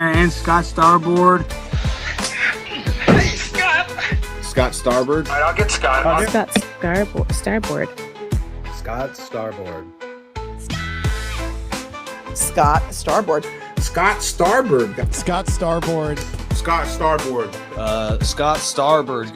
And Scott Starboard. Hey, Scott! Scott Starboard. All right, I'll get Scott. Scott Starboard. Scott Starboard. Scott Starboard. Scott Starboard. Scott Starboard. Scott Starboard. Scott Starboard.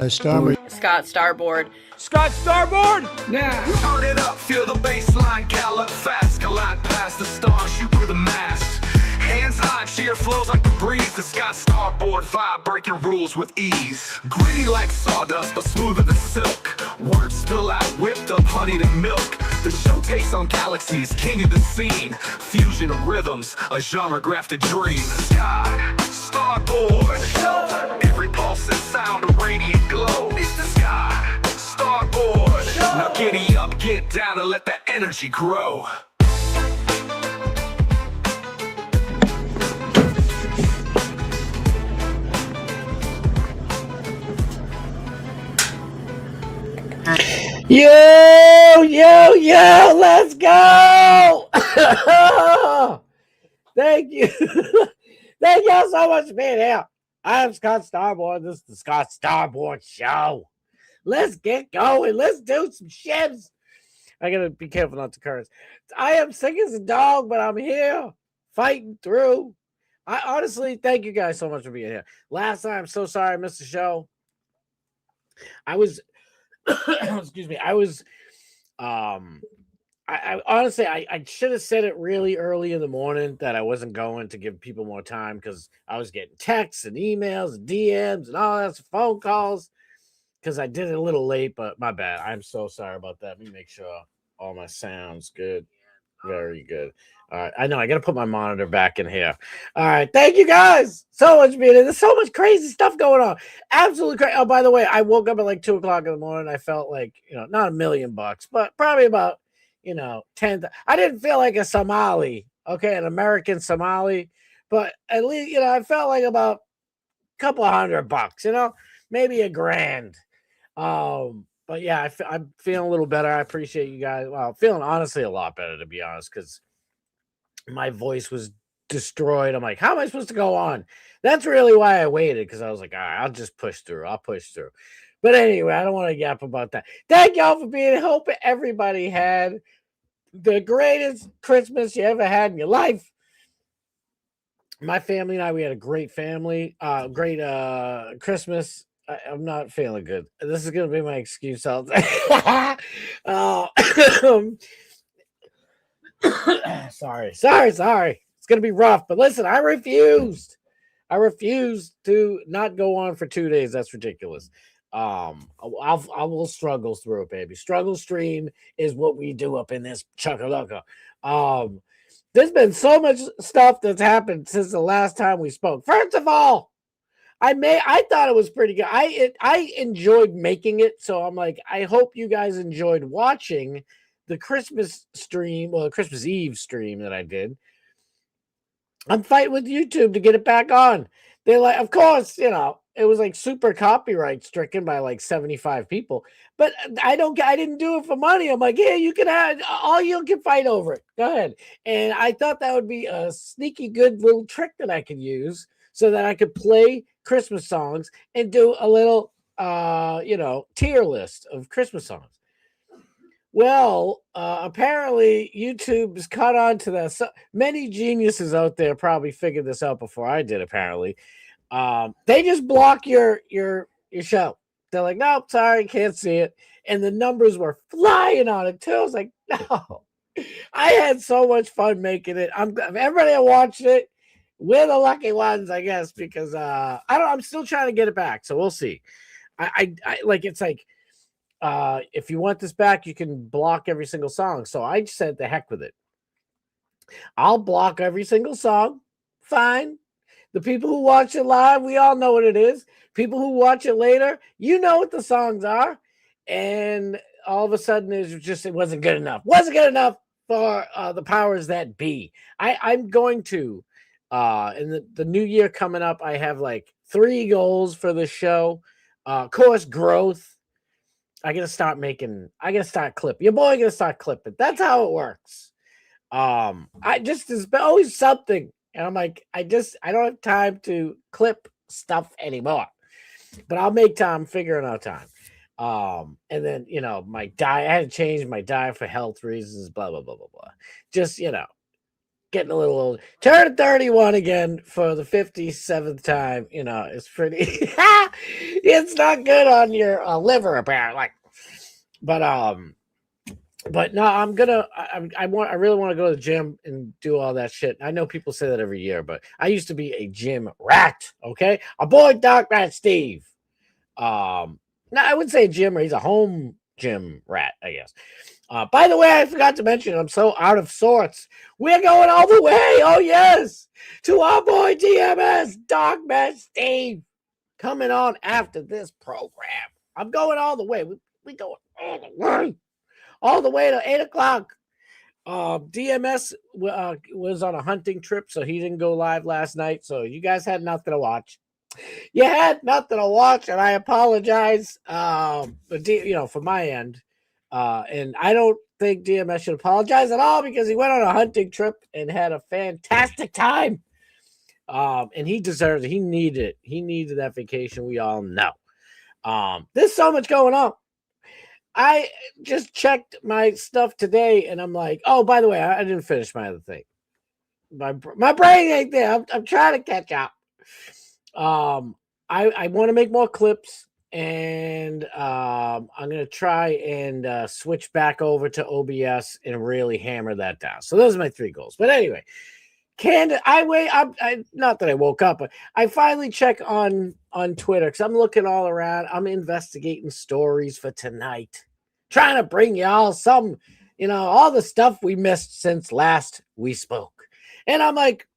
Starboard. Scott Starboard. Scott Starboard! Now, turn it up, feel the baseline, gallop fast, collide past the stars, shoot through the mass. Hands high, cheer flows like the breeze. The Scott Starboard vibe, breaking rules with ease. Gritty like sawdust, but smoother than silk. Words spill out, whipped up honey and milk. The show takes on galaxies, king of the scene. Fusion of rhythms, a genre-grafted dream. Scott Starboard. Every pulse and sound, a radiant glow. It's the Scott Starboard. Now giddy up, get down, and let that energy grow. Yo, let's go! Thank you. Thank y'all so much for being here. I am Scott Starboard. This is the Scott Starboard Show. Let's get going. Let's do some shits. I gotta be careful not to curse. I am sick as a dog, but I'm here fighting through. I honestly thank you guys so much for being here. Last time, I'm so sorry I missed the show. I was excuse me. I was I honestly I should have said it really early in the morning that I wasn't going to give people more time because I was getting texts and emails and DMs and all that, phone calls, because I did it a little late, but my bad. I'm so sorry about that. Let me make sure all my sound's good. Very good. All right. I know I got to put my monitor back in here. All right. Thank you guys so much for being here. There's so much crazy stuff going on. Absolutely crazy. Oh, by the way, I woke up at like 2 o'clock in the morning. I felt like, not $1 million, but probably about, 10. I didn't feel like a Somali, okay, an American Somali, but at least, I felt like about a couple of $100, maybe $1,000. But yeah, I'm feeling a little better. I appreciate you guys. Well, feeling honestly a lot better, to be honest, because my voice was destroyed. I'm like, how am I supposed to go on? That's really why I waited, because I was like, all right, I'll just push through. I'll push through. But anyway, I don't want to yap about that. Thank y'all for being here. Hope everybody had the greatest Christmas you ever had in your life. My family and I, we had a great family, great Christmas. I'm not feeling good. This is going to be my excuse all day. Sorry. It's going to be rough, but listen, I refused to not go on for 2 days. That's ridiculous. I will struggle through it, baby. Struggle stream is what we do up in this Chuckalaka. There's been so much stuff that's happened since the last time we spoke. First of all, I thought it was pretty good. I enjoyed making it, so I'm like, I hope you guys enjoyed watching the Christmas stream, well, the Christmas Eve stream that I did. I'm fighting with YouTube to get it back on. They're like, of course, it was like super copyright stricken by like 75 people, but I didn't do it for money. I'm like, yeah, you can have all, you can fight over it. Go ahead. And I thought that would be a sneaky good little trick that I could use so that I could play Christmas songs and do a little, tier list of Christmas songs. Well, apparently YouTube has caught on to that. So many geniuses out there probably figured this out before I did, apparently. They just block your show. They're like, nope, sorry, can't see it. And the numbers were flying on it too. I was like, no. I had so much fun making it. Everybody that watched it, we're the lucky ones, I guess, because I'm still trying to get it back. So we'll see. If you want this back, you can block every single song. So I said the heck with it. I'll block every single song. Fine. The people who watch it live, we all know what it is. People who watch it later, you know what the songs are. And all of a sudden, it wasn't good enough. Wasn't good enough for the powers that be. I'm going to, in the new year coming up, I have like 3 goals for the show. Of course, growth. I gotta start clipping. Your boy gonna start clipping. That's how it works. There's always something And I'm like, I don't have time to clip stuff anymore. But I'll make time, figuring out time. And then, my diet, I had to change my diet for health reasons, blah, blah, blah, blah, blah. Just, getting a little old. Turning 31 again for the 57th time, it's pretty, it's not good on your liver, apparently. But no, I really want to go to the gym and do all that shit. I know people say that every year, but I used to be a gym rat. Okay, a boy, Doc Rat Steve. No, I wouldn't say a gym rat. He's a home gym rat, I guess. By the way, I forgot to mention, I'm so out of sorts. We're going all the way. Oh yes, to our boy DMS, Doc Rat Steve, coming on after this program. I'm going all the way. We going all the way. All the way to 8 o'clock. DMS was on a hunting trip, so he didn't go live last night. So you guys had nothing to watch. You had nothing to watch, and I apologize. But for my end, and I don't think DMS should apologize at all because he went on a hunting trip and had a fantastic time. And he deserved it. He needed it. He needed that vacation. We all know. There's so much going on. I just checked my stuff today, and I'm like, oh, by the way, I didn't finish my other thing. My brain ain't there. I'm trying to catch up. I want to make more clips, and I'm gonna try and switch back over to OBS and really hammer that down. So those are my 3 goals. But anyway, Candace, I not that I woke up, but I finally check on Twitter because I'm looking all around. I'm investigating stories for tonight, trying to bring y'all some, all the stuff we missed since last we spoke. And I'm like,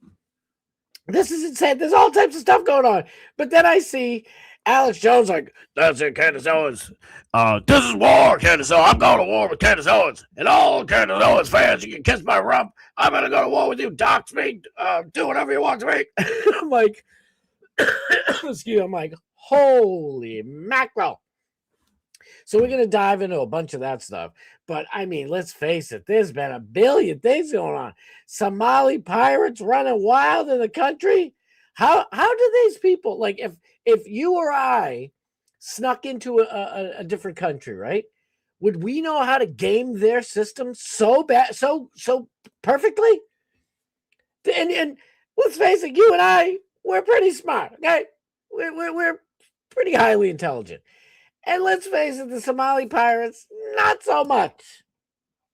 this is insane. There's all types of stuff going on. But then I see Alex Jones like, that's it, Candace Owens. This is war, Candace Owens. I'm going to war with Candace Owens. And all Candace Owens fans, you can kiss my rump. I'm going to go to war with you. Dox me. Do whatever you want to me. I'm like, excuse me. I'm like, holy mackerel. So we're going to dive into a bunch of that stuff. But, I mean, let's face it. There's been a billion things going on. Somali pirates running wild in the country. How do these people, like, if you or I snuck into a different country, right? Would we know how to game their system so bad, so perfectly? And let's face it, you and I, we're pretty smart, okay? We're pretty highly intelligent. And let's face it, the Somali pirates, not so much.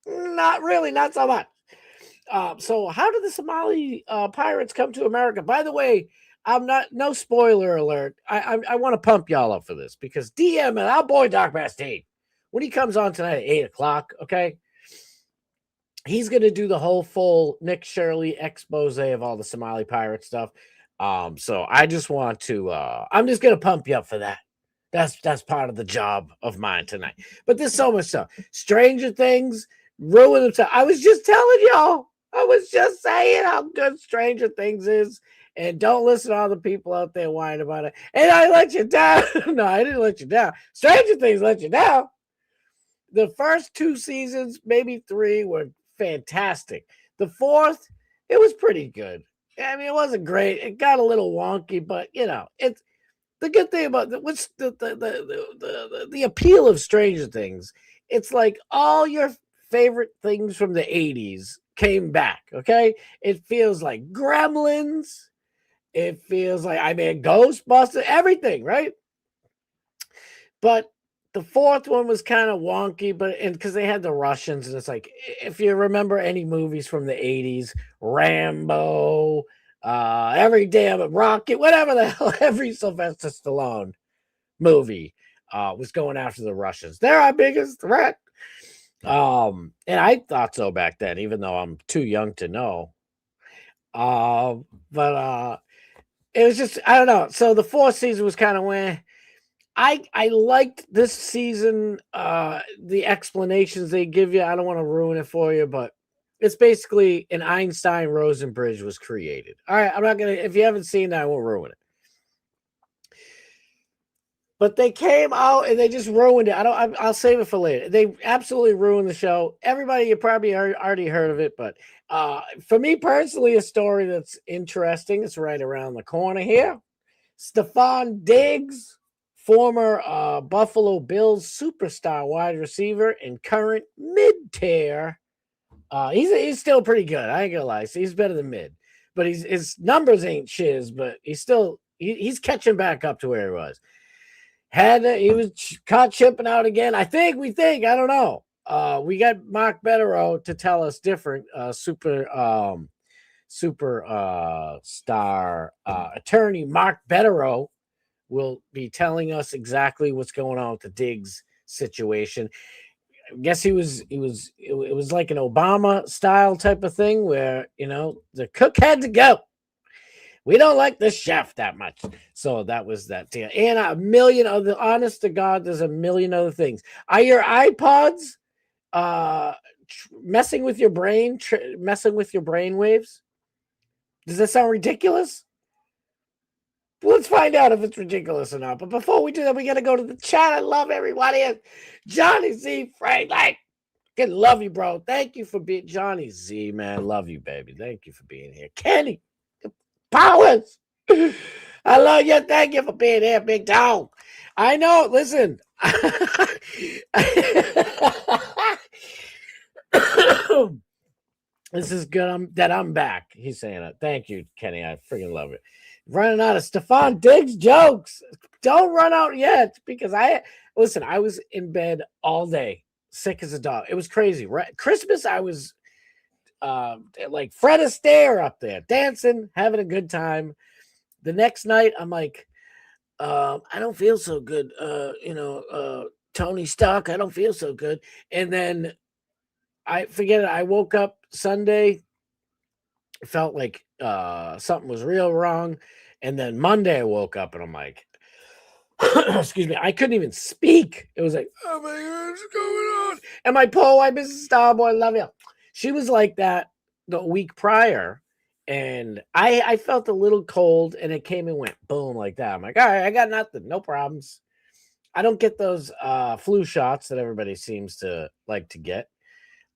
Not really, not so much. So how did the Somali pirates come to America? By the way, no spoiler alert. I want to pump y'all up for this because DM and our boy Doc Bastine, when he comes on tonight at 8 o'clock, okay, he's going to do the whole full Nick Shirley expose of all the Somali pirate stuff. So I just want to, I'm just going to pump you up for that. That's part of the job of mine tonight. But there's so much stuff. Stranger Things ruined themselves. I was just telling y'all. I was just saying how good Stranger Things is. And don't listen to all the people out there whining about it. And I let you down. No, I didn't let you down. Stranger Things let you down. The first 2 seasons, maybe 3, were fantastic. The 4th, it was pretty good. I mean, it wasn't great. It got a little wonky, but it's the good thing about what's the appeal of Stranger Things. It's like all your favorite things from the 80s came back. Okay, it feels like Gremlins. It feels like Ghostbusters. Everything, right? But the 4th one was kind of wonky, because they had the Russians, and it's like, if you remember any movies from the 80s, Rambo, every damn Rocket, whatever the hell, every Sylvester Stallone movie was going after the Russians. They're our biggest threat. And I thought so back then, even though I'm too young to know. But it was just, I don't know. So the 4th season was kind of weh. I liked this season, the explanations they give you. I don't want to ruin it for you, but it's basically an Einstein-Rosen bridge was created. All right, I'm not going to, if you haven't seen that, I won't ruin it. But they came out and they just ruined it. I'll save it for later. They absolutely ruined the show. Everybody, you probably already heard of it, but for me personally, a story that's interesting. It's right around the corner here. Stephon Diggs, former Buffalo Bills superstar wide receiver and current mid-tier. He's still pretty good. I ain't gonna lie. So he's better than mid, but his numbers ain't shiz. But he's catching back up to where he was. He was caught chipping out again. I don't know. We got Mark Betterow to tell us different. Super star attorney Mark Betterow will be telling us exactly what's going on with the Diggs situation. I guess it was like an Obama style type of thing where, the cook had to go. We don't like the chef that much. So that was that deal. And a million other, honest to God, there's a million other things. Are your iPods messing with your brain, messing with your brain waves? Does that sound ridiculous? Let's find out if it's ridiculous or not. But before we do that, we got to go to the chat. I love everybody. Johnny Z. Frank, good love you, bro. Thank you for being Johnny Z, man. Love you, baby. Thank you for being here. Kenny Powers, I love you. Thank you for being here, big dog. I know. Listen. This is good that I'm back. He's saying it. Thank you, Kenny. I freaking love it. Running out of Stephon Diggs jokes. Don't run out yet because I was in bed all day, sick as a dog. It was crazy. Right? Christmas, I was like Fred Astaire up there, dancing, having a good time. The next night, I'm like, I don't feel so good. Tony Stark, I don't feel so good. And then I forget it. I woke up Sunday, felt like something was real wrong. And then Monday I woke up and I'm like, excuse me, I couldn't even speak. It was like, oh my God, what's going on? And my poor wife, Mrs. Starboy, love you. She was like that the week prior. And I felt a little cold and it came and went boom like that. I'm like, all right, I got nothing, no problems. I don't get those flu shots that everybody seems to like to get.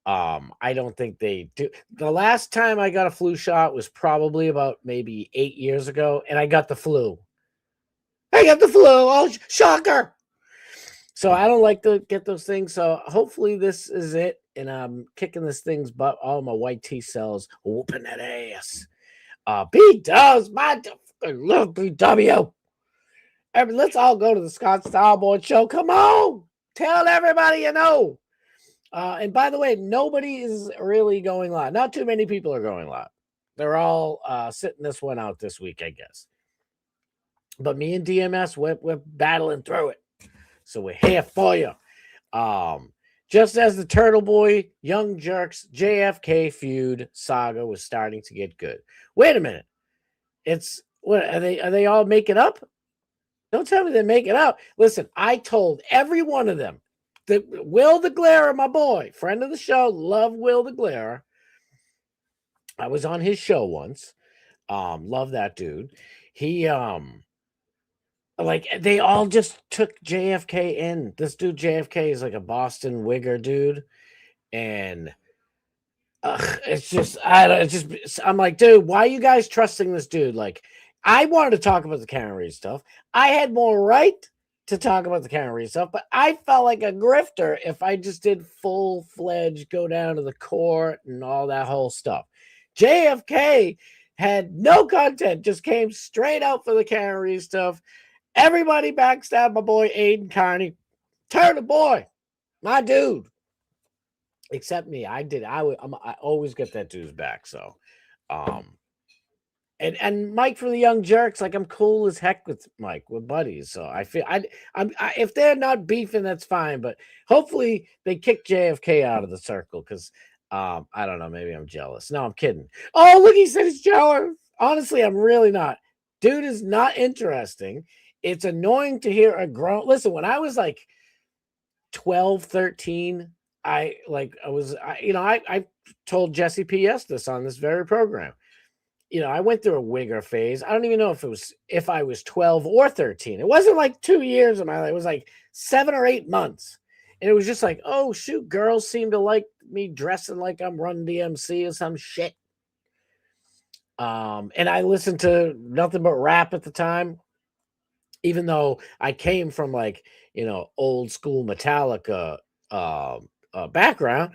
I don't think they do. The last time I got a flu shot was probably about maybe 8 years ago, and I got the flu. Oh, shocker. So I don't like to get those things. So hopefully this is it. And I'm kicking this thing's butt. All my white T cells whooping that ass. B-Dubs, I love BW. Let's all go to the Scott Starboard show. Come on. Tell everybody you know. And by the way, nobody is really going live. Not too many people are going live. They're all sitting this one out this week, I guess. But me and DMS, we're battling through it. So we're here for you. Just as the Turtle Boy, Young Jerks, JFK feud saga was starting to get good. Wait a minute. What are they all making up? Don't tell me they're making up. Listen, I told every one of them. Will the Glare, my boy, friend of the show, love Will the Glare. I was on his show once. Love that dude. He they all just took JFK in. This dude JFK is like a Boston wigger dude, and I'm like, dude, why are you guys trusting this dude? Like, I wanted to talk about the Karen Reed stuff. I had more right to talk about the Karen Reed stuff, but I felt like a grifter if I just did full-fledged go down to the court and all that whole stuff. JFK had no content, just came straight out for the Karen Reed stuff. Everybody backstabbed my boy Aiden Carney. Turtle boy, my dude. Except me. I always get that dude's back. So, and Mike from the Young Jerks, like I'm cool as heck with Mike. We're buddies. So I feel if they're not beefing, that's fine. But hopefully they kick JFK out of the circle because I don't know. Maybe I'm jealous. No, I'm kidding. Oh, look, he said he's jealous. Honestly, I'm really not. Dude is not interesting. It's annoying to hear a grown. Listen, when I was like 12, 13, I told Jesse P.S. this on this very program. I went through a wigger phase. I don't even know if I was 12 or 13. It wasn't like 2 years of my life. It was like 7 or 8 months. And it was just like, oh shoot, girls seem to like me dressing like I'm Run DMC or some shit. And I listened to nothing but rap at the time, even though I came from like, old school Metallica background.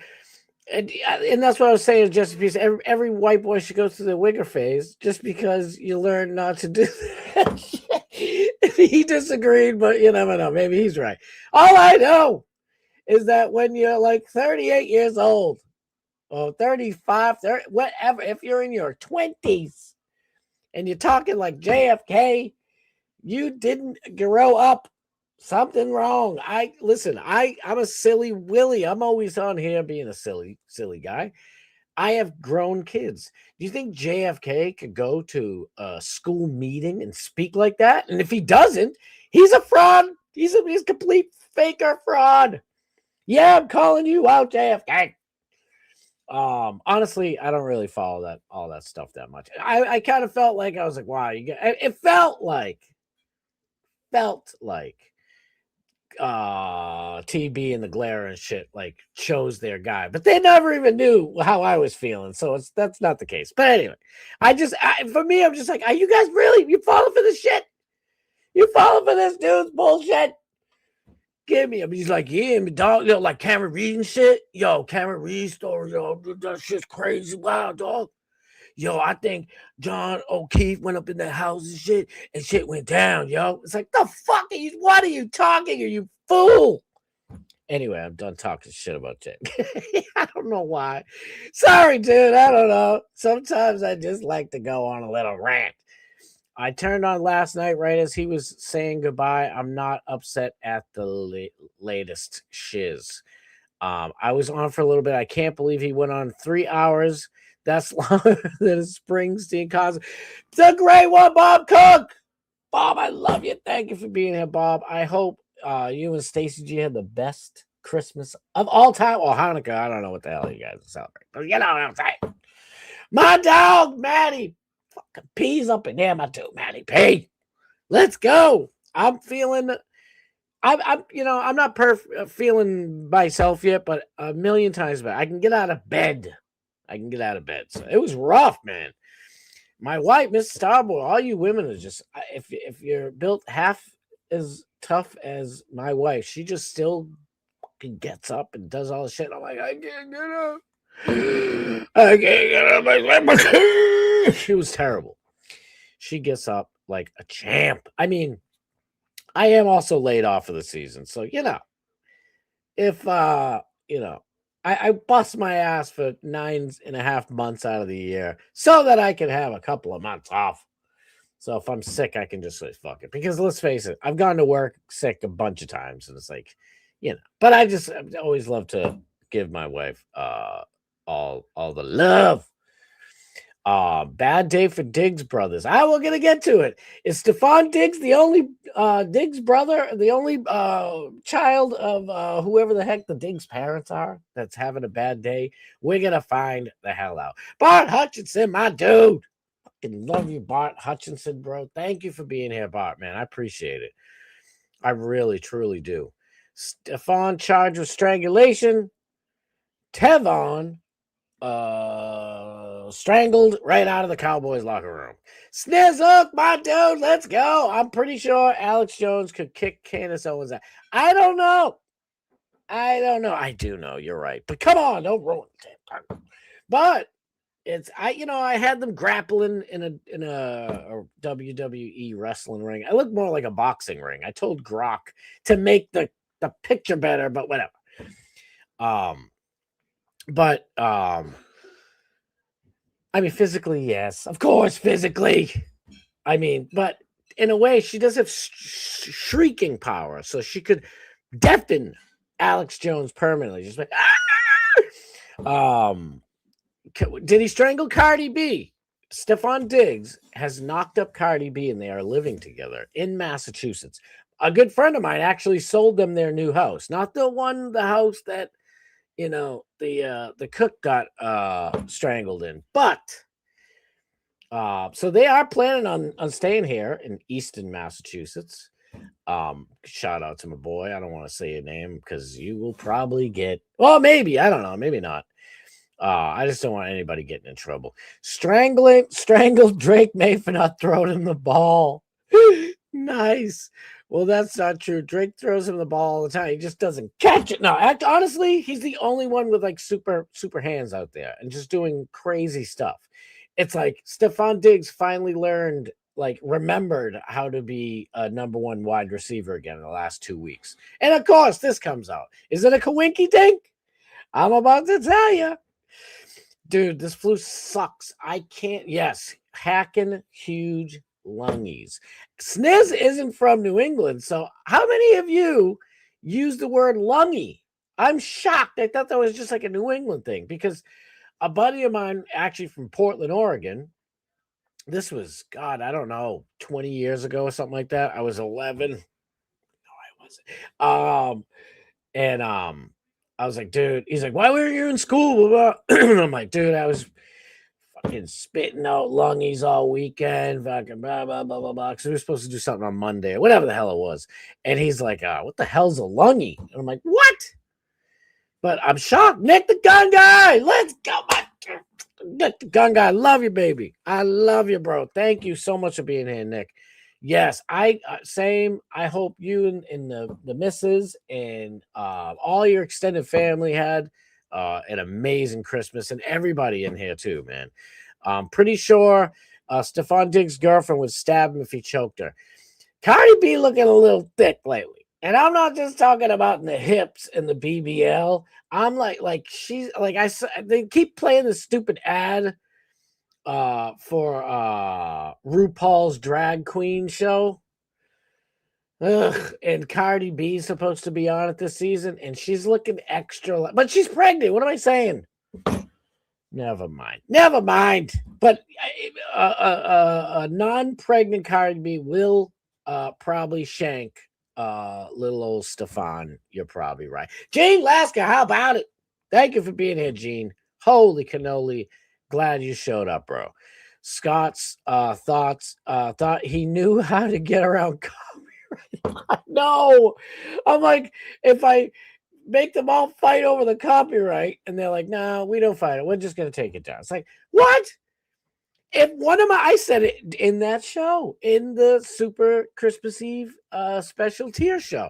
And that's what I was saying, just because every white boy should go through the wigger phase, just because you learn not to do that shit. He disagreed, but you never know. Maybe he's right. All I know is that when you're like 38 years old, or 35, 30, whatever, if you're in your 20s and you're talking like JFK, you didn't grow up. Something wrong. I'm a silly Willie. I'm always on here being a silly guy. I have grown kids. Do you think JFK could go to a school meeting and speak like that? And if he doesn't, he's a fraud. He's a complete faker fraud. Yeah, I'm calling you out, JFK. Honestly, I don't really follow all that stuff that much. I kind of felt like I was like, wow, it felt like TB and the Glare and shit like chose their guy, but they never even knew how I was feeling, so that's not the case. But anyway, for me, I'm just like, are you guys you falling for this shit? You falling for this dude's bullshit? Give me him. He's like, yeah, dog, like Cameron Reed and shit. Yo, Cameron Reed story, that shit's crazy. Wow, dog. Yo, I think John O'Keefe went up in that house and shit went down, yo. It's like, the fuck what are you talking? Are you fool? Anyway, I'm done talking shit about Jake. I don't know why. Sorry, dude. I don't know. Sometimes I just like to go on a little rant. I turned on last night right as he was saying goodbye. I'm not upset at the latest shiz. I was on for a little bit. I can't believe he went on 3 hours. That's longer than a Springsteen concert. It's a great one, Bob Cook. Bob, I love you. Thank you for being here, Bob. I hope you and Stacey G had the best Christmas of all time. Or Hanukkah. I don't know what the hell you guys celebrate. But you know what I'm saying. My dog, Maddie. Fucking peas up in there, my dude, Maddie P. Let's go. I'm feeling... I'm not feeling myself yet, but a million times better. I can get out of bed. So it was rough, man. My wife, Miss Starboy, all you women are just, if you're built half as tough as my wife, she just still fucking gets up and does all the shit. I'm like, I can't get up. I can't get up. She was terrible. She gets up like a champ. I mean, I am also laid off for the season. So, if, I bust my ass for 9.5 months out of the year so that I can have a couple of months off. So if I'm sick, I can just say, fuck it. Because let's face it, I've gone to work sick a bunch of times. And it's like, but I always love to give my wife all the love. Bad day for Diggs brothers. We're gonna get to it. Is Stephon Diggs the only Diggs brother, the only child of whoever the heck the Diggs parents are that's having a bad day? We're gonna find the hell out. Bart Hutchinson, my dude. Fucking love you, Bart Hutchinson, bro. Thank you for being here, Bart, man. I appreciate it. I really, truly do. Stephon charged with strangulation. Tevon strangled right out of the Cowboys locker room. Snizzook, my dude, let's go. I'm pretty sure Alex Jones could kick Candace Owens out. I don't know. I do know, you're right. But come on, don't ruin it. But I had them grappling in a WWE wrestling ring. I look more like a boxing ring. I told Grok to make the picture better, but whatever. I mean, physically, yes. Of course, physically. I mean, but in a way, she does have shrieking power, so she could deafen Alex Jones permanently. Just like, ah! Did he strangle Cardi B? Stephon Diggs has knocked up Cardi B, and they are living together in Massachusetts. A good friend of mine actually sold them their new house, not the house that the cook got strangled in, but So they are planning on staying here in Easton, Massachusetts. Shout out to my boy. I don't want to say your name because you will probably get, well, maybe, I don't know, maybe not. I just don't want anybody getting in trouble. Strangled Drake May for not throwing him the ball. Nice. Well, that's not true. Drake throws him the ball all the time. He just doesn't catch it. No, honestly, he's the only one with like super hands out there and just doing crazy stuff. It's like Stephon Diggs finally remembered how to be a number one wide receiver again in the last 2 weeks. And of course, this comes out. Is it a coinky dink? I'm about to tell you. Dude, this flu sucks. I can't. Yes, hacking huge lungies. Sniz isn't from New England, so how many of you use the word lungy? I'm shocked. I thought that was just like a New England thing because a buddy of mine, actually from Portland, Oregon, this was, God, I don't know, 20 years ago or something like that. I was 11. No, I wasn't. I was like, dude, he's like, why were you in school? I'm like, dude, I was fucking spitting out lungies all weekend, fucking blah, blah, blah, blah, blah. Because we were supposed to do something on Monday or whatever the hell it was. And he's like, what the hell's a lungy? And I'm like, what? But I'm shocked. Nick the Gun Guy. Let's go. Nick the Gun Guy. I love you, baby. I love you, bro. Thank you so much for being here, Nick. Yes, same. I hope you and the missus and all your extended family had an amazing Christmas, and everybody in here too, man. I'm pretty sure Stephon Diggs' girlfriend would stab him if he choked her. Cardi B looking a little thick lately. And I'm not just talking about in the hips and the BBL. I'm like she's like they keep playing the stupid ad for RuPaul's drag queen show. Ugh, and Cardi B is supposed to be on it this season, and she's looking extra, but she's pregnant. What am I saying? Never mind. But a non-pregnant Cardi B will probably shank little old Stefan. You're probably right. Gene Lasker, how about it? Thank you for being here, Gene. Holy cannoli. Glad you showed up, bro. Scott's thoughts thought he knew how to get around copyright. No. I'm like, if I make them all fight over the copyright, and they're like, no, we don't fight it. We're just going to take it down. It's like, what? If one of my, I said it in that show, in the Super Christmas Eve special tier show.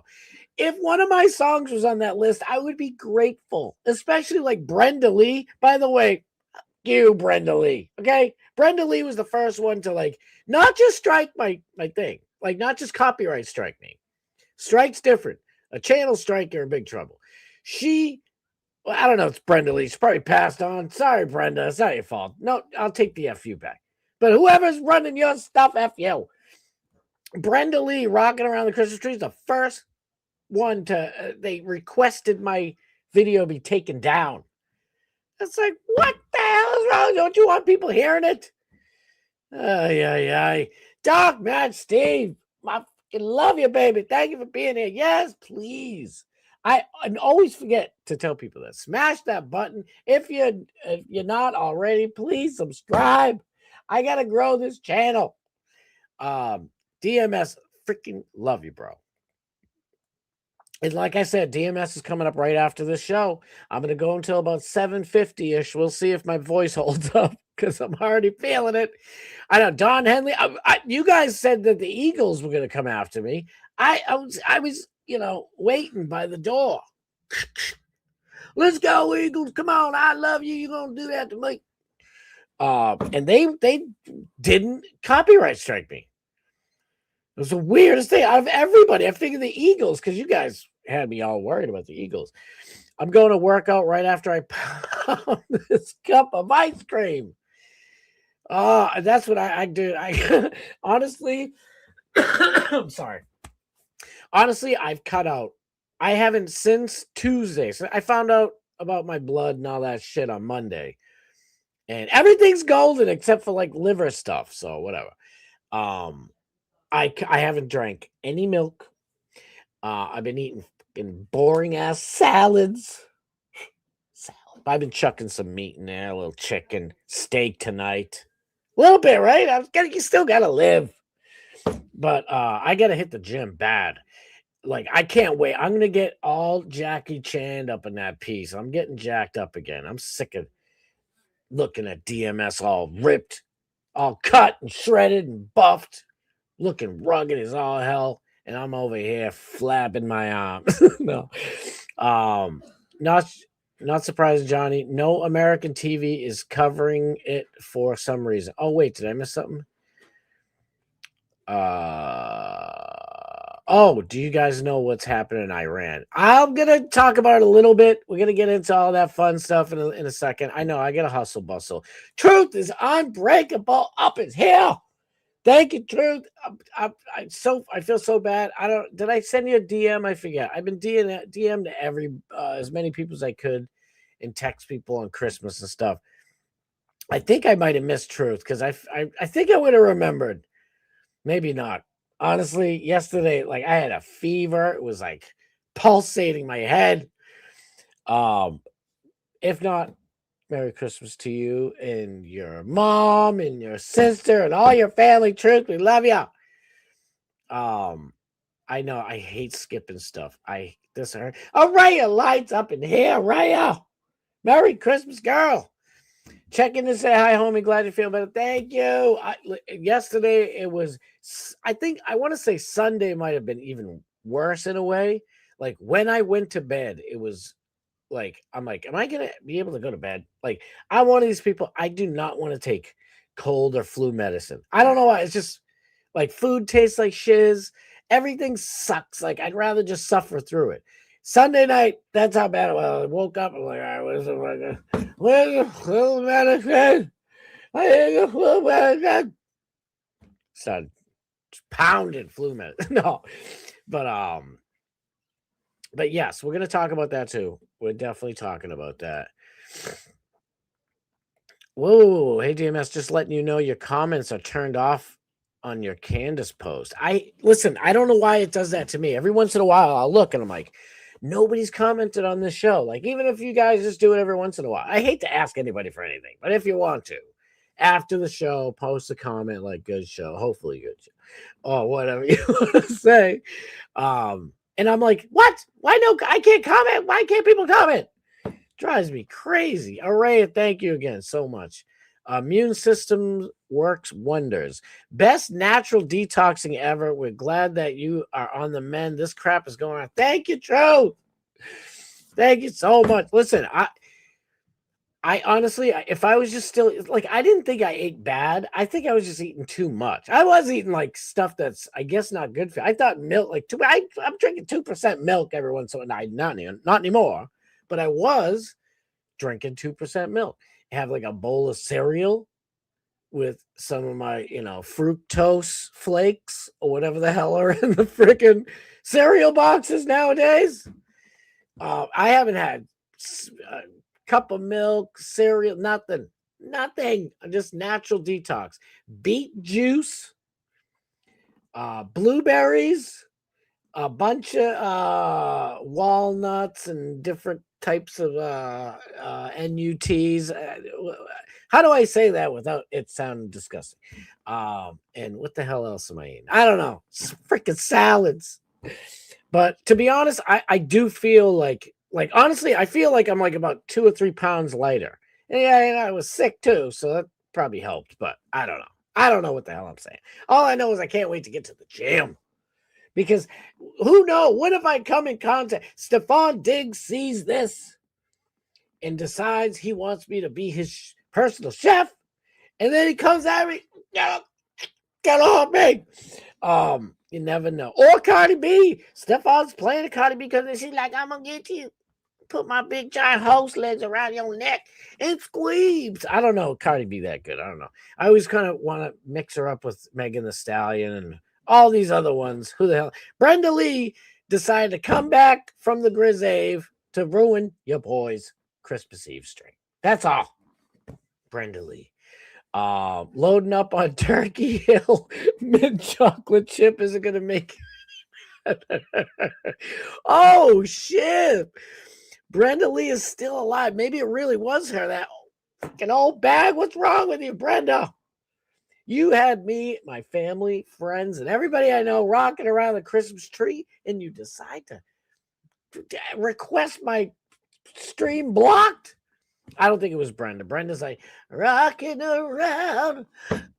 If one of my songs was on that list, I would be grateful, especially like Brenda Lee. By the way, you, Brenda Lee. Okay. Brenda Lee was the first one to like, not just strike my thing, like not just copyright strike me. Strike's different. A channel strike, you're in big trouble. Well, I don't know. It's Brenda Lee. She's probably passed on. Sorry, Brenda. It's not your fault. No, I'll take the FU back. But whoever's running your stuff, FU. Brenda Lee rocking around the Christmas tree is the first one to, they requested my video be taken down. It's like, what the hell is wrong? Don't you want people hearing it? Doc, man, Steve, I love you, baby. Thank you for being here. Yes, please. I always forget to tell people that. Smash that button. If you're not already, please subscribe. I gotta grow this channel. DMS, freaking love you, bro. And like I said, DMS is coming up right after this show. I'm gonna go until about 7:50-ish. We'll see if my voice holds up because I'm already feeling it. I know Don Henley. You guys said that the Eagles were gonna come after me. I was waiting by the door. Let's go, Eagles. Come on. I love you. You're going to do that to me. And they didn't copyright strike me. It was the weirdest thing out of everybody. I figured the Eagles, because you guys had me all worried about the Eagles. I'm going to work out right after I pound this cup of ice cream. That's what I do. I honestly, I'm sorry. Honestly, I've cut out. I haven't since Tuesday. So I found out about my blood and all that shit on Monday. And everything's golden except for like liver stuff. So whatever. I haven't drank any milk. I've been eating boring ass salads. I've been chucking some meat in there, a little chicken, steak tonight. A little bit, right? You still gotta live. But I gotta hit the gym bad. Like, I can't wait. I'm gonna get all Jackie Chan up in that piece. I'm getting jacked up again. I'm sick of looking at DMS all ripped, all cut and shredded and buffed, looking rugged as all hell. And I'm over here flapping my arms. No. Not surprised, Johnny. No American TV is covering it for some reason. Oh, wait, did I miss something? Do you guys know what's happening in Iran? I'm gonna talk about it a little bit. We're gonna get into all that fun stuff in a second. I know I gotta hustle bustle. Truth is unbreakable up is here. Thank you, Truth. I feel so bad. Did I send you a DM? I forget. I've been DM to every as many people as I could and text people on Christmas and stuff. I think I might have missed Truth because I think I would have remembered. Maybe not. Honestly, yesterday, like, I had a fever. It was like pulsating my head. If not, Merry Christmas to you and your mom and your sister and all your family. Truth, we love you. I know I hate skipping stuff. Araya lights up in here. Araya, Merry Christmas, girl. Checking to say hi, homie. Glad you feel better. Thank you. Yesterday it was, I want to say Sunday might have been even worse in a way. Like, when I went to bed, it was like, I'm like, am I going to be able to go to bed? Like, I'm one of these people. I do not want to take cold or flu medicine. I don't know why. It's just like, food tastes like shiz. Everything sucks. Like, I'd rather just suffer through it. Sunday night, that's how bad it was. I woke up and like, all right, where's the flu medicine? Flu medicine. Started pounding flu medicine. No, but yes, we're gonna talk about that too. We're definitely talking about that. Whoa, hey DMS, just letting you know your comments are turned off on your Candace post. I don't know why it does that to me. Every once in a while, I'll look and I'm like, nobody's commented on this show. Like, even if you guys just do it every once in a while. I hate to ask anybody for anything, but if you want to, after the show, post a comment like, good show, hopefully good show, or whatever you want to say. And I'm like, what? Why no? I can't comment. Why can't people comment? Drives me crazy. Araya, thank you again so much. Immune system works wonders. Best natural detoxing ever. We're glad that you are on the mend. This crap is going on. Thank you, Truth. Thank you so much. Listen, I honestly, if I was just still, like, I didn't think I ate bad. I think I was just eating too much. I was eating like stuff that's, I guess, not good for you. I thought milk, like, I'm drinking 2% milk every once in a while. Not anymore, but I was drinking 2% milk. Have like a bowl of cereal with some of my, fructose flakes or whatever the hell are in the freaking cereal boxes nowadays. I haven't had a cup of milk, cereal, nothing, just natural detox. Beet juice, blueberries, a bunch of walnuts and different types of NUTs. How do I say that without it sounding disgusting? And what the hell else am I eating? I don't know. Freaking salads. But to be honest, I do feel like honestly, I feel like I'm like about 2 or 3 pounds lighter. And yeah, I was sick too, so that probably helped. But I don't know. I don't know what the hell I'm saying. All I know is I can't wait to get to the gym. Because who knows? What if I come in contact? Stefan Diggs sees this and decides he wants me to be his personal chef, and then he comes at me, get off me. You never know. Or Cardi B. Stefan's playing a Cardi B because she's like, I'm gonna get you. Put my big giant horse legs around your neck and squeeze. I don't know. Cardi B that good. I don't know. I always kind of want to mix her up with Megan Thee Stallion and all these other ones. Who the hell? Brenda Lee decided to come back from the Grizz to ruin your boy's Christmas Eve stream. That's all. Brenda Lee. Loading up on Turkey Hill mint chocolate chip isn't going to make Oh, shit. Brenda Lee is still alive. Maybe it really was her, that fucking old bag. What's wrong with you, Brenda? You had me, my family, friends, and everybody I know rocking around the Christmas tree, and you decide to request my stream blocked. I don't think it was Brenda. Brenda's like, rocking around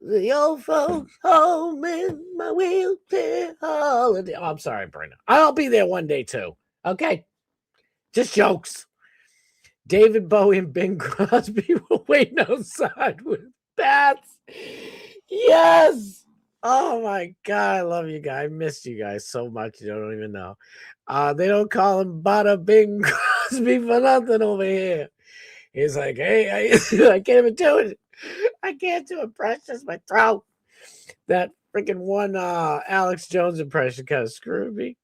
the old folks home in my wheelchair holiday. Oh, I'm sorry, Brenda. I'll be there one day too. Okay. Just jokes. David Bowie and Bing Crosby were waiting outside with bats. Yes. Oh my God. I love you guys. I missed you guys so much. You don't even know. They don't call him Bada Bing Crosby for nothing over here. He's like, hey, I can't even do it. I can't do it. Precious, my throat. That freaking one Alex Jones impression kind of screwed me.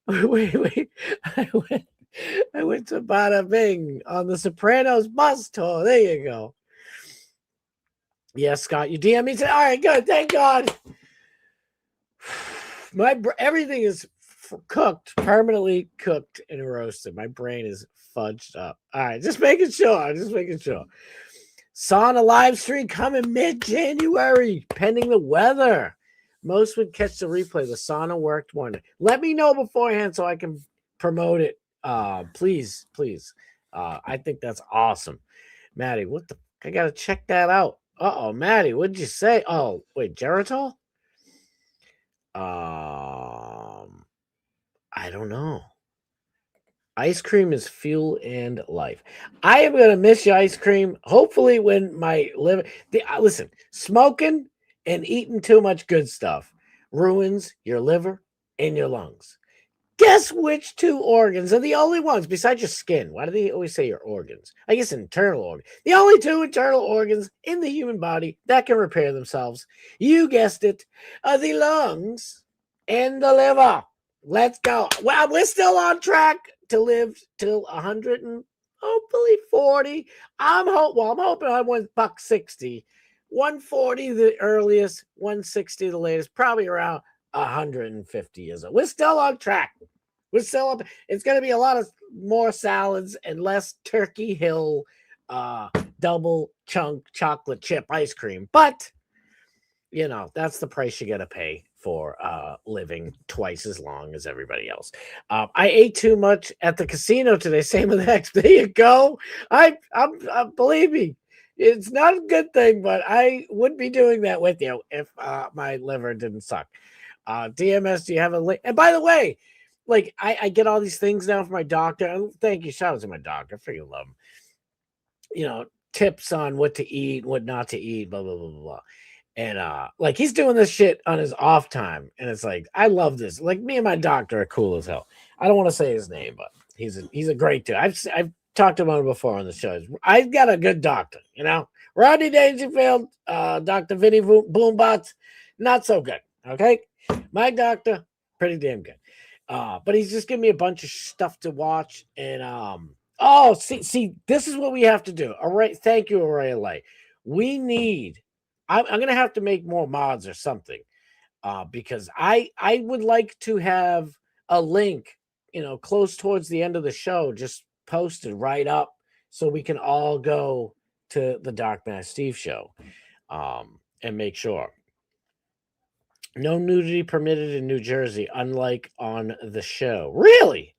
Wait. I went to Bada Bing on the Sopranos bus tour. There you go. Yes, Scott, you DM me today. All right, good. Thank God. Everything is cooked, permanently cooked and roasted. My brain is fudged up. All right, just making sure. Sauna live stream coming mid-January, pending the weather. Most would catch the replay. The sauna worked wonder. Let me know beforehand so I can promote it. Please. I think that's awesome. Maddie, what the? I gotta check that out. Uh-oh, Maddie, what'd you say? Oh, wait, Geritol? I don't know. Ice cream is fuel and life. I am going to miss you, ice cream. Hopefully when my liver... listen, smoking and eating too much good stuff ruins your liver and your lungs. Guess which two organs are the only ones besides your skin? Why do they always say your organs? I guess internal organs. The only two internal organs in the human body that can repair themselves. You guessed it. Are the lungs and the liver. Let's go. Well, we're still on track to live till 100 and hopefully 40. I'm hoping I went $160. 140 the earliest, 160 the latest, probably around 150 years old. We're still on track. We're still up. It's going to be a lot of more salads and less Turkey Hill double chunk chocolate chip ice cream. But, you know, that's the price you got to pay for living twice as long as everybody else. I ate too much at the casino today. Same with X. There you go. I'm believe me, it's not a good thing, but I would be doing that with you if my liver didn't suck. DMS, do you have a link? And by the way, like I get all these things now from my doctor. And thank you. Shout out to my doctor. I freaking love him. You know, tips on what to eat, what not to eat, blah, blah, blah, blah, blah. And like he's doing this shit on his off time. And it's like, I love this. Like me and my doctor are cool as hell. I don't want to say his name, but he's a great dude. I've talked about him before on the show. I've got a good doctor, you know. Rodney Dangerfield, Dr. Vinny Boombots, not so good. Okay. My doctor, pretty damn good. But he's just giving me a bunch of stuff to watch. And see, this is what we have to do. All right. Thank you, Array Light. We need. I'm going to have to make more mods or something because I would like to have a link, you know, close towards the end of the show, just posted right up so we can all go to the Dark Mass Steve show and make sure. No nudity permitted in New Jersey, unlike on the show. Really?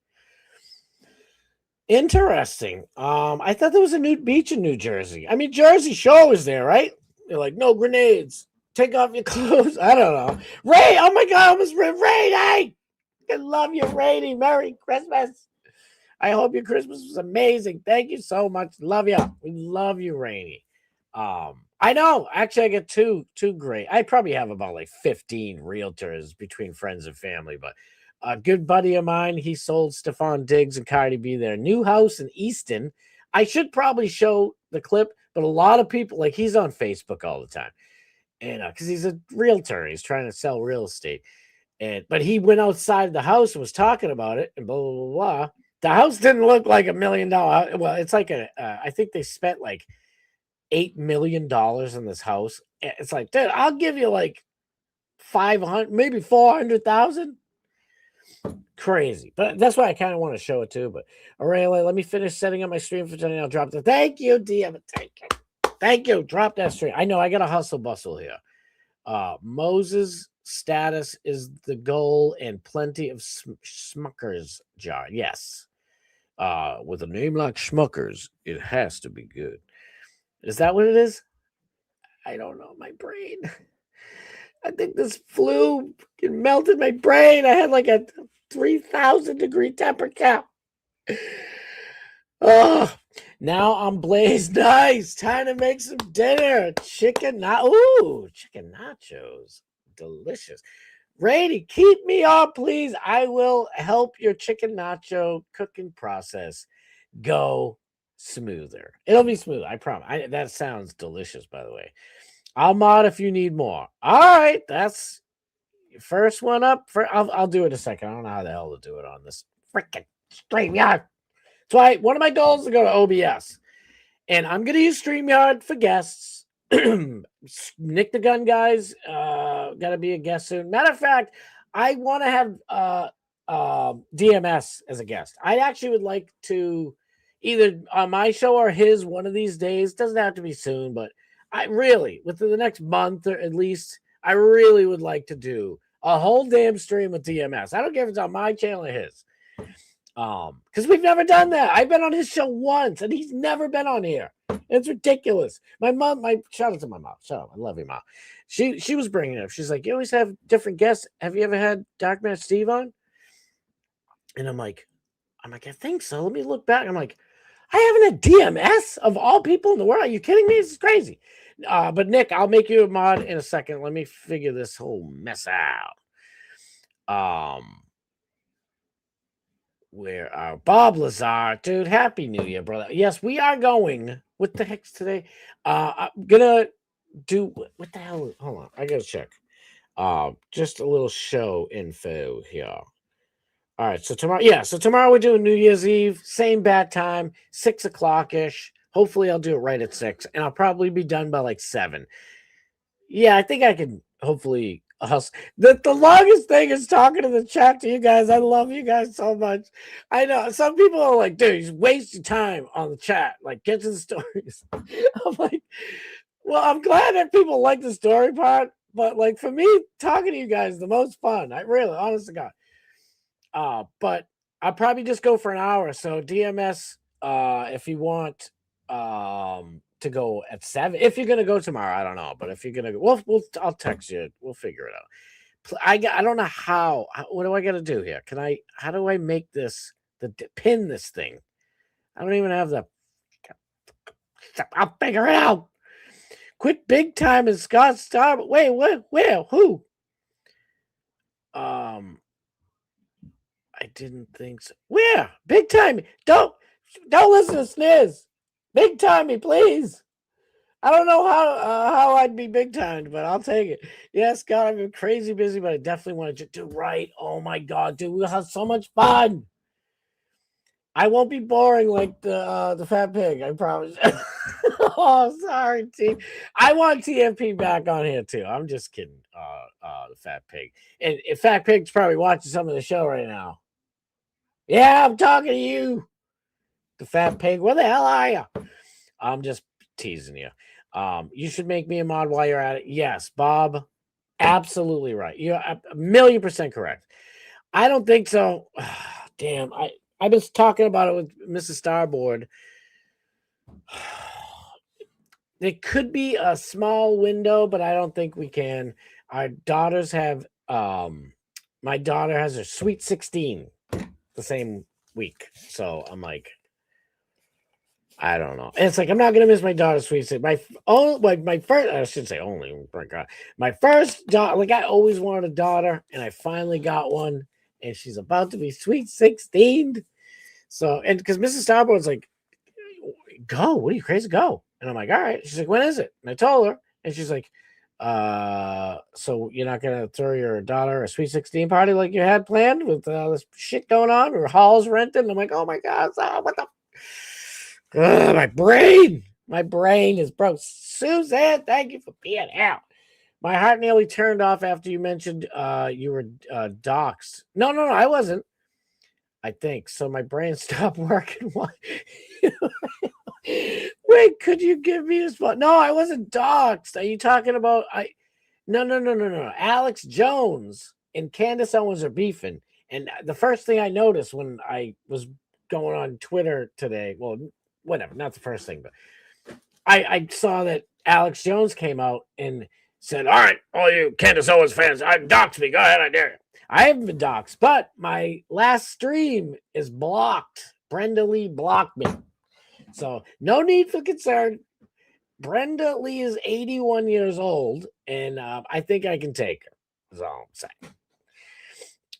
Interesting. I thought there was a nude beach in New Jersey. I mean, Jersey Shore is there, right? They're like, no grenades. Take off your clothes. I don't know. Ray, oh my God, I almost Rainy. I love you, Rainy. Merry Christmas. I hope your Christmas was amazing. Thank you so much. Love you. We love you, Rainy. I know. Actually, I get two great. I probably have about like 15 realtors between friends and family, but a good buddy of mine, he sold Stefan Diggs and Cardi B their new house in Easton. I should probably show the clip, but a lot of people, like he's on Facebook all the time. And because he's a realtor, he's trying to sell real estate. But he went outside the house and was talking about it and blah, blah, blah, blah. The house didn't look like $1 million. Well, it's like I think they spent like $8 million in this house. It's like, dude, I'll give you like 500, maybe 400,000. Crazy. But that's why I kind of want to show it too. But Aurelia, let me finish setting up my stream for tonight. I'll drop the thank you, DM. Thank you. Drop that stream. I know I got a hustle bustle here. Moses' status is the goal and plenty of Smucker's jar. Yes. With a name like Schmuckers, it has to be good. Is that what it is? I don't know. My brain. I think this flu melted my brain. I had like a 3,000-degree temperature. Oh, now I'm blazed nice. Time to make some dinner. Chicken nachos. Delicious. Rady, keep me on, please. I will help your chicken nacho cooking process go smoother. It'll be smooth. I promise. That sounds delicious, by the way. I'll mod if you need more. All right, that's your first one up. I'll do it in a second. I don't know how the hell to do it on this freaking StreamYard. So one of my goals is to go to OBS, and I'm gonna use StreamYard for guests. Nick the Gun guys gotta be a guest soon. Matter of fact, I want to have DMS as a guest. I actually would like to either on my show or his one of these days. Doesn't have to be soon, but I really, within the next month or at least, I really would like to do a whole damn stream with DMS. I don't care if it's on my channel or his. Because we've never done that. I've been on his show once, and he's never been on here. It's ridiculous. My mom, shout out to my mom. Shout out, I love you, mom. She was bringing it up. She's like, you always have different guests. Have you ever had Dark Man Steve on? And I'm like, I think so. Let me look back. I'm like, I haven't had DMS of all people in the world. Are you kidding me? This is crazy. But Nick, I'll make you a mod in a second. Let me figure this whole mess out. Where are Bob Lazar? Dude, Happy New Year, brother. Yes, we are going. What the heck's today? I'm gonna do what the hell? Hold on, I gotta check. Just a little show info here. All right, so tomorrow we're doing New Year's Eve, same bat time, 6 o'clock ish. Hopefully, I'll do it right at 6, and I'll probably be done by like 7. Yeah, I think I can hopefully hustle. The longest thing is talking to the chat to you guys. I love you guys so much. I know some people are like, dude, you waste your time on the chat. Like, get to the stories. I'm like, well, I'm glad that people like the story part, but like for me, talking to you guys is the most fun. I really, honest to God. But I'll probably just go for an hour. So DMS, if you want to go at 7, if you're gonna go tomorrow, I don't know, but if you're gonna go, I'll text you. We'll figure it out. I don't know how. What do I got to do here? How do I make this pin this thing? I don't even have the. I'll figure it out. Quit big time and Scott Star. Wait, what? Where? Who? I didn't think so. Where? Big time. Don't listen to Sniz. Big timey, please. I don't know how I'd be big timed, but I'll take it. Yes, God, I've been crazy busy, but I definitely want to do right. Oh my God, dude, we'll have so much fun. I won't be boring like the fat pig, I promise. Oh, sorry, T. I want TFP back on here too. I'm just kidding. The fat pig. And fat pig's probably watching some of the show right now. Yeah, I'm talking to you. The fat pig. Where the hell are you? I'm just teasing you. You should make me a mod while you're at it. Yes, Bob. Absolutely right. You're 1,000,000% correct. I don't think so. Damn. I've been talking about it with Mrs. Starboard. There could be a small window, but I don't think we can. Our daughters have my daughter has her sweet 16 the same week. So I'm like, I don't know. And it's like I'm not gonna miss my daughter's sweet 16. My first, I should say only. My first daughter, like I always wanted a daughter, and I finally got one, and she's about to be sweet 16. So, and because Mrs. Starboard's like, go, what are you crazy? Go. And I'm like, all right. She's like, when is it? And I told her, and she's like, so you're not gonna throw your daughter a sweet 16 party like you had planned with this shit going on, or halls rented? And I'm like, oh my God, what the my brain is broke. Suzanne, thank you for being out. My heart nearly turned off after you mentioned you were doxxed. No, I wasn't. I think so. My brain stopped working. Wait, could you give me a spot? No, I wasn't doxxed. Are you talking about No. Alex Jones and Candace Owens are beefing. And the first thing I noticed when I was going on Twitter today, well, whatever, not the first thing, but I saw that Alex Jones came out and said, "All right, all you Candace Owens fans, dox me. Go ahead, I dare you." I haven't been doxxed, but my last stream is blocked. Brenda Lee blocked me. So no need for concern. Brenda Lee is 81 years old, and I think I can take her. Is all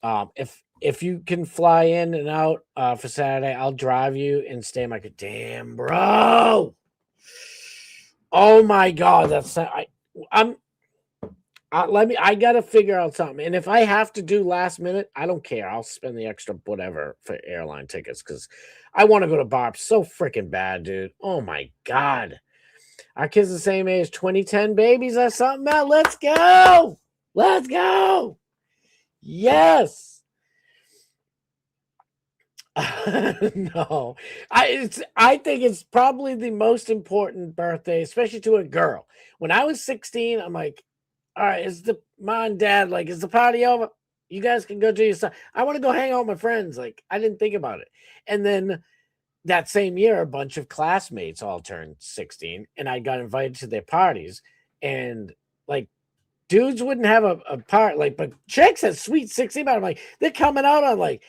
I'm saying. If you can fly in and out for Saturday, I'll drive you and stay in my damn bro. Oh my God, I gotta figure out something. And if I have to do last minute, I don't care. I'll spend the extra whatever for airline tickets because I want to go to Barb so freaking bad, dude. Oh my God. Our kids the same age, 2010 babies or something. Else. Let's go. Let's go. Yes. No. I think it's probably the most important birthday, especially to a girl. When I was 16, I'm like, all right, is the mom and dad like, is the party over? You guys can go do your stuff. I want to go hang out with my friends. Like, I didn't think about it. And then that same year, a bunch of classmates all turned 16, and I got invited to their parties. And like, dudes wouldn't have a part, like, but chicks at sweet 16. But I'm like, they're coming out on like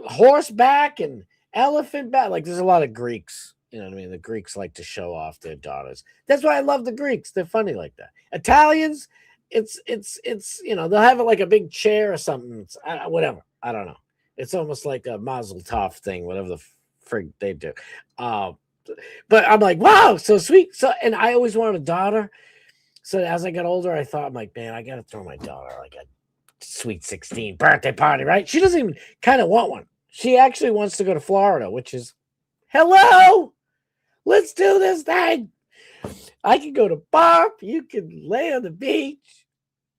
horseback and elephant back. Like, there's a lot of Greeks. You know what I mean? The Greeks like to show off their daughters. That's why I love the Greeks. They're funny like that. Italians, it's you know, they'll have it like a big chair or something. Whatever. I don't know. It's almost like a Mazel Tov thing, whatever the frig they do. But I'm like, wow, so sweet. So, and I always wanted a daughter. So as I got older, I thought, I'm like, man, I got to throw my daughter like a sweet 16 birthday party, right? She doesn't even kind of want one. She actually wants to go to Florida, which is, hello, let's do this thing. I can go to Barb. You can lay on the beach.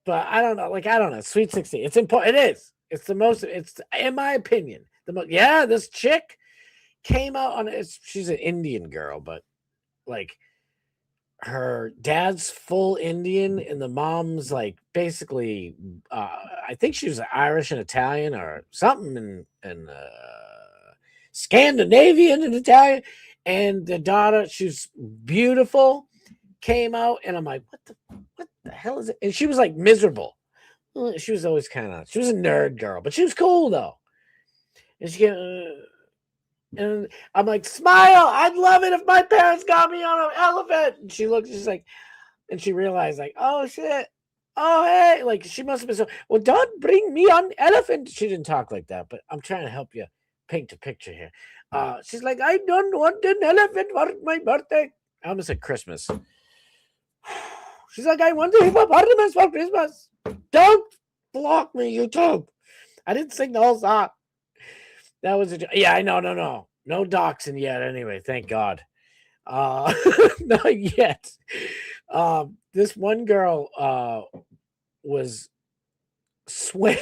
But I don't know. Like, I don't know. Sweet 16. It's important. It is. It's the most, it's, in my opinion, the most, yeah, this chick came out on, she's an Indian girl, but like her dad's full Indian and the mom's like basically, I think she was Irish and Italian or something in Scandinavian and Italian. And the daughter, she's beautiful, came out, and I'm like, what the hell is it? And she was like miserable. She was always she was a nerd girl, but she was cool though. And she and I'm like, smile. I'd love it if my parents got me on an elephant. And she looked, she's like, and she realized, like, oh shit. Oh, hey, like she must have been so, well, don't bring me on elephant. She didn't talk like that, but I'm trying to help you paint a picture here. She's like, I don't want an elephant for my birthday. I almost said Christmas. She's like, I want the hippopotamus for Christmas. Don't block me, YouTube. I didn't sing the whole song. That was yeah, I know, no doxing yet. Anyway, thank God. Not yet. This one girl was swimming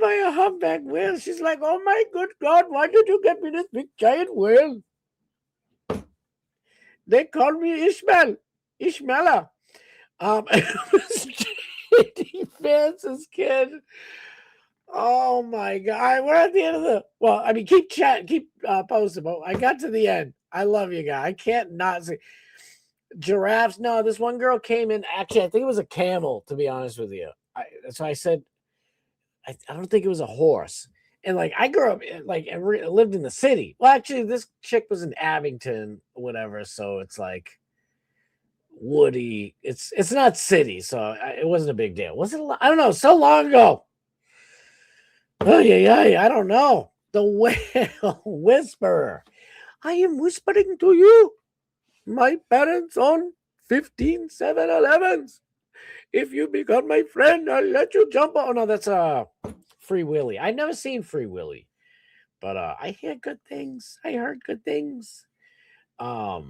by a humpback whale. she's like, oh my good God, why did you get me this big giant whale? They call me Ishmaela. It was J.D. Vance's kid. Oh my God, we're at the end of the, well, I mean, keep chatting, keep posting, but I got to the end. I love you guys. I can't not see giraffes. No, this one girl came in, actually I think it was a camel, to be honest with you. That's why I said I don't think it was a horse. And like, I grew up like I lived in the city. Well, actually, this chick was in Abington, whatever. So it's like woody. It's not city, so it wasn't a big deal. Was it? I don't know. So long ago. Oh yeah. I don't know. The whale whisperer. I am whispering to you. My parents own 15 7-Elevens. If you become my friend, I'll let you jump. Oh no, that's Free Willy. I've never seen Free Willy, but I hear good things. I heard good things. Let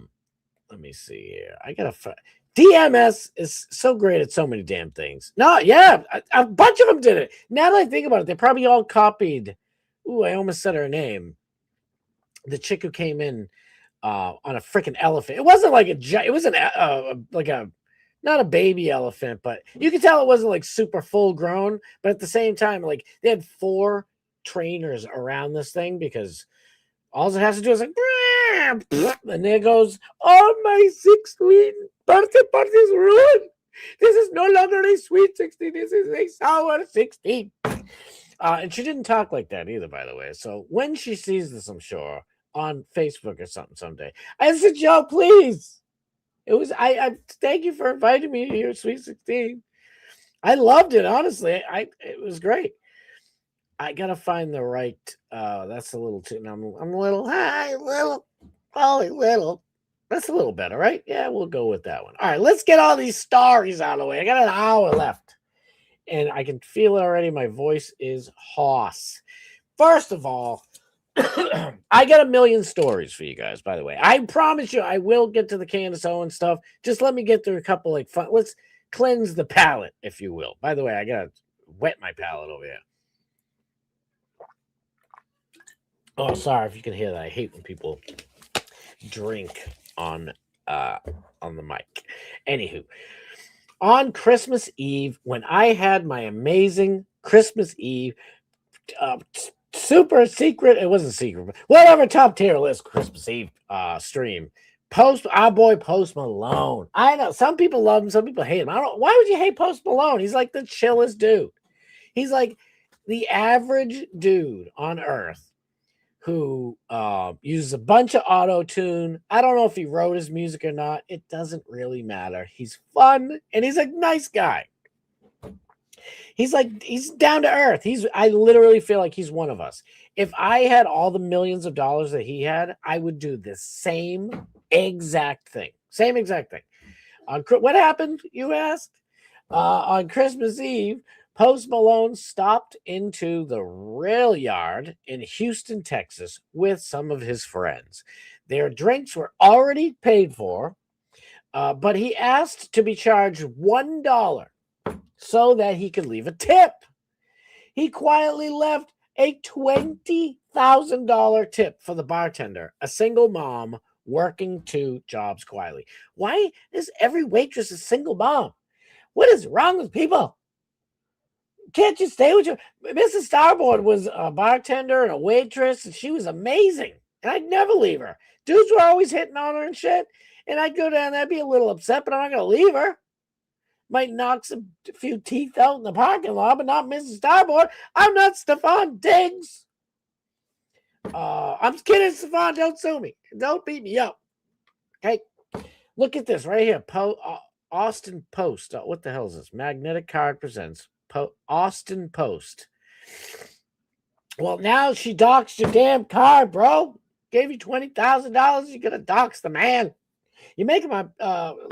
me see here. I gotta. DMS is so great at so many damn things. No, yeah, a bunch of them did it. Now that I think about it, they probably all copied. Ooh, I almost said her name. The chick who came in on a freaking elephant. It wasn't like it wasn't like a not a baby elephant, but you could tell it wasn't like super full grown. But at the same time, like they had 4 trainers around this thing because all it has to do is like, and there goes, oh, my 16th birthday party is ruined. This is no longer a sweet 16. This is a sour 16. And she didn't talk like that either, by the way. So when she sees this, I'm sure, on Facebook or something someday, I said, Joe, please. It was, I thank you for inviting me to your sweet 16. I loved it, honestly. It was great. I gotta find the right. That's a little too. I'm a little high, little. That's a little better, right? Yeah, we'll go with that one. All right, let's get all these stories out of the way. I got an hour left, and I can feel it already. My voice is hoarse. First of all, I got a million stories for you guys. By the way, I promise you, I will get to the Candace Owens stuff. Just let me get through a couple like fun. Let's cleanse the palate, if you will. By the way, I gotta wet my palate over here. Oh, sorry if you can hear that. I hate when people drink on the mic. Anywho, on Christmas Eve, when I had my amazing Christmas Eve super secret, it wasn't secret, but whatever top tier list Christmas Eve stream. Our boy Post Malone. I know some people love him, some people hate him. I don't know. Why would you hate Post Malone? He's like the chillest dude. He's like the average dude on earth who uses a bunch of auto-tune. I don't know if he wrote his music or not. It doesn't really matter. He's fun, and he's a nice guy. He's down to earth. I literally feel like he's one of us. If I had all the millions of dollars that he had, I would do the same exact thing. Same exact thing. What happened, you asked? On Christmas Eve, Post Malone stopped into the rail yard in Houston, Texas, with some of his friends. Their drinks were already paid for, but he asked to be charged $1 so that he could leave a tip. He quietly left a $20,000 tip for the bartender, a single mom working 2 jobs quietly. Why is every waitress a single mom? What is wrong with people? Can't you stay with your Mrs. Starboard was a bartender and a waitress, and she was amazing. And I'd never leave her. Dudes were always hitting on her and shit. And I'd go down there, I'd be a little upset, but I'm not gonna leave her. Might knock a few teeth out in the parking lot, but not Mrs. Starboard. I'm not Stefan Diggs. I'm kidding, Stefan. Don't sue me. Don't beat me up. Okay. Look at this right here. Austin Post. What the hell is this? Magnetic Card presents Austin Post. Well, now she doxed your damn card, bro. Gave you $20,000. You're gonna dox the man. You make him let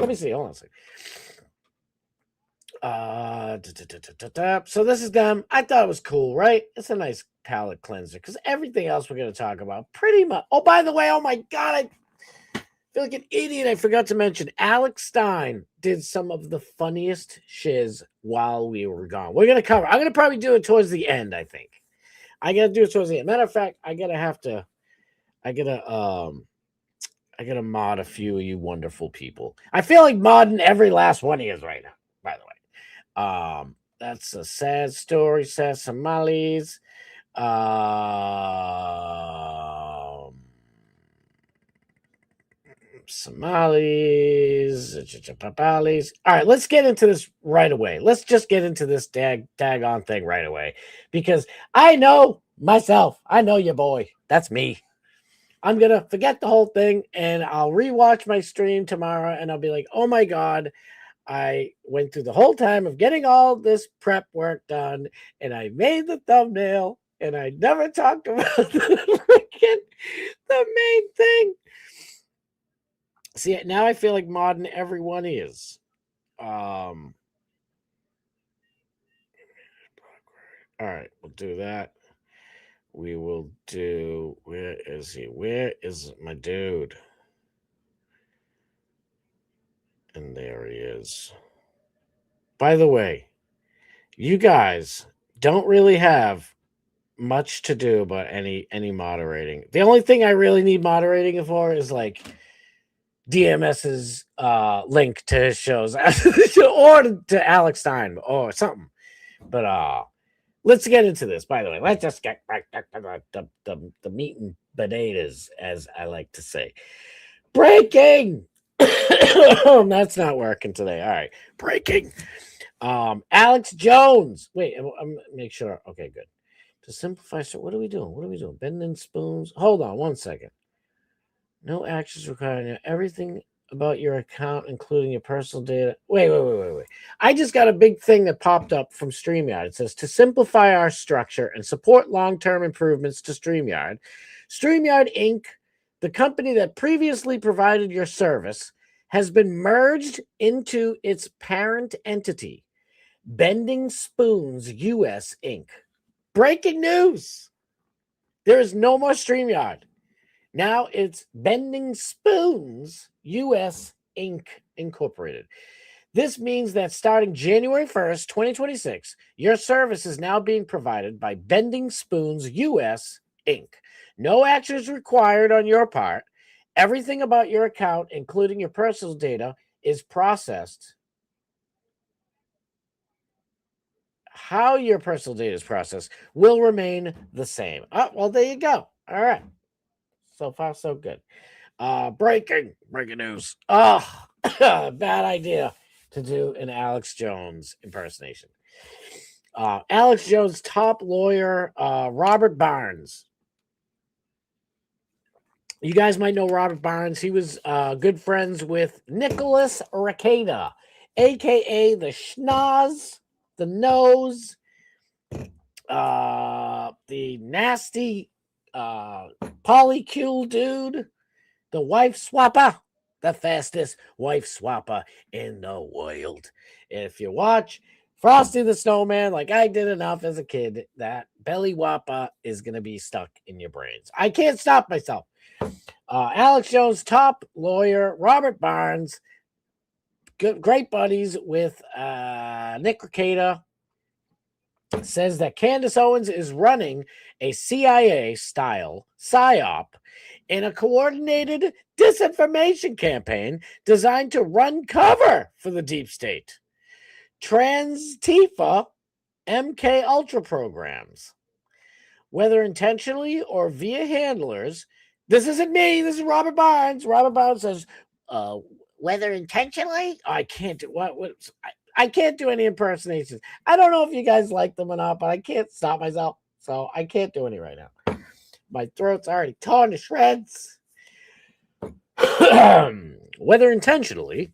me see. Hold on a second. So this is them. I thought it was cool, right? It's a nice palate cleanser because everything else we're going to talk about pretty much. Oh, by the way, oh my God, I feel like an idiot. I forgot to mention Alex Stein did some of the funniest shiz while we were gone. We're going to cover. I'm going to probably do it towards the end, I think. I got to do it towards the end. Matter of fact, I got to mod a few of you wonderful people. I feel like modding every last one of you right now, by the way. That's a sad story, says Somalis. Somalis. All right, let's get into this right away. Let's just get into this daggone thing right away. Because I know myself. I know your boy. That's me. I'm going to forget the whole thing, and I'll rewatch my stream tomorrow, and I'll be like, oh my God, I went through the whole time of getting all this prep work done, and I made the thumbnail, and I never talked about the main thing. See, now I feel like modding everyone is. All right, we'll do that. We will do, where is he? Where is my dude? And there he is. By the way, you guys don't really have much to do about any moderating. The only thing I really need moderating for is like DMS's link to his shows or to Alex Stein or something. But let's get into this. By the way, let's just get back to the meat and potatoes, as I like to say. Breaking. That's not working today. All right, breaking. Alex Jones. Wait, I'm make sure. Okay, good. To simplify, so what are we doing? What are we doing? Bending spoons. Hold on 1 second. No actions required. Everything about your account, including your personal data. Wait. I just got a big thing that popped up from StreamYard. It says, to simplify our structure and support long-term improvements to StreamYard, StreamYard Inc., the company that previously provided your service, has been merged into its parent entity, Bending Spoons US Inc. Breaking news! There is no more StreamYard. Now it's Bending Spoons US Inc. Incorporated. This means that starting January 1st, 2026, your service is now being provided by Bending Spoons US Inc. No action is required on your part. Everything about your account, including your personal data, is processed. How your personal data is processed will remain the same. Oh, well, there you go. All right. So far, so good. Breaking news. Oh, bad idea to do an Alex Jones impersonation. Alex Jones' top lawyer, Robert Barnes. You guys might know Robert Barnes. He was good friends with Nicholas Rekieta, a.k.a. the Schnoz, the Nose, the nasty polycule dude, the wife swapper, the fastest wife swapper in the world. If you watch Frosty the Snowman like I did enough as a kid, that belly whopper is going to be stuck in your brains. I can't stop myself. Alex Jones' top lawyer, Robert Barnes, great buddies with Nick Rekieta, says that Candace Owens is running a CIA-style PSYOP in a coordinated disinformation campaign designed to run cover for the deep state. Trans-Tifa MK Ultra programs, whether intentionally or via handlers. This isn't me. This is Robert Barnes. Robert Barnes says, whether intentionally, I can't do I can't do any impersonations. I don't know if you guys like them or not, but I can't stop myself. So I can't do any right now. My throat's already torn to shreds. Whether intentionally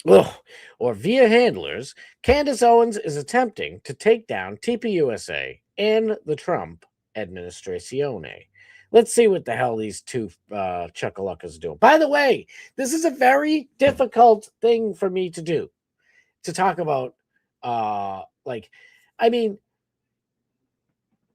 or via handlers, Candace Owens is attempting to take down TPUSA and the Trump administration. Let's see what the hell these two chuckaluckas do. By the way, this is a very difficult thing for me to do, to talk about.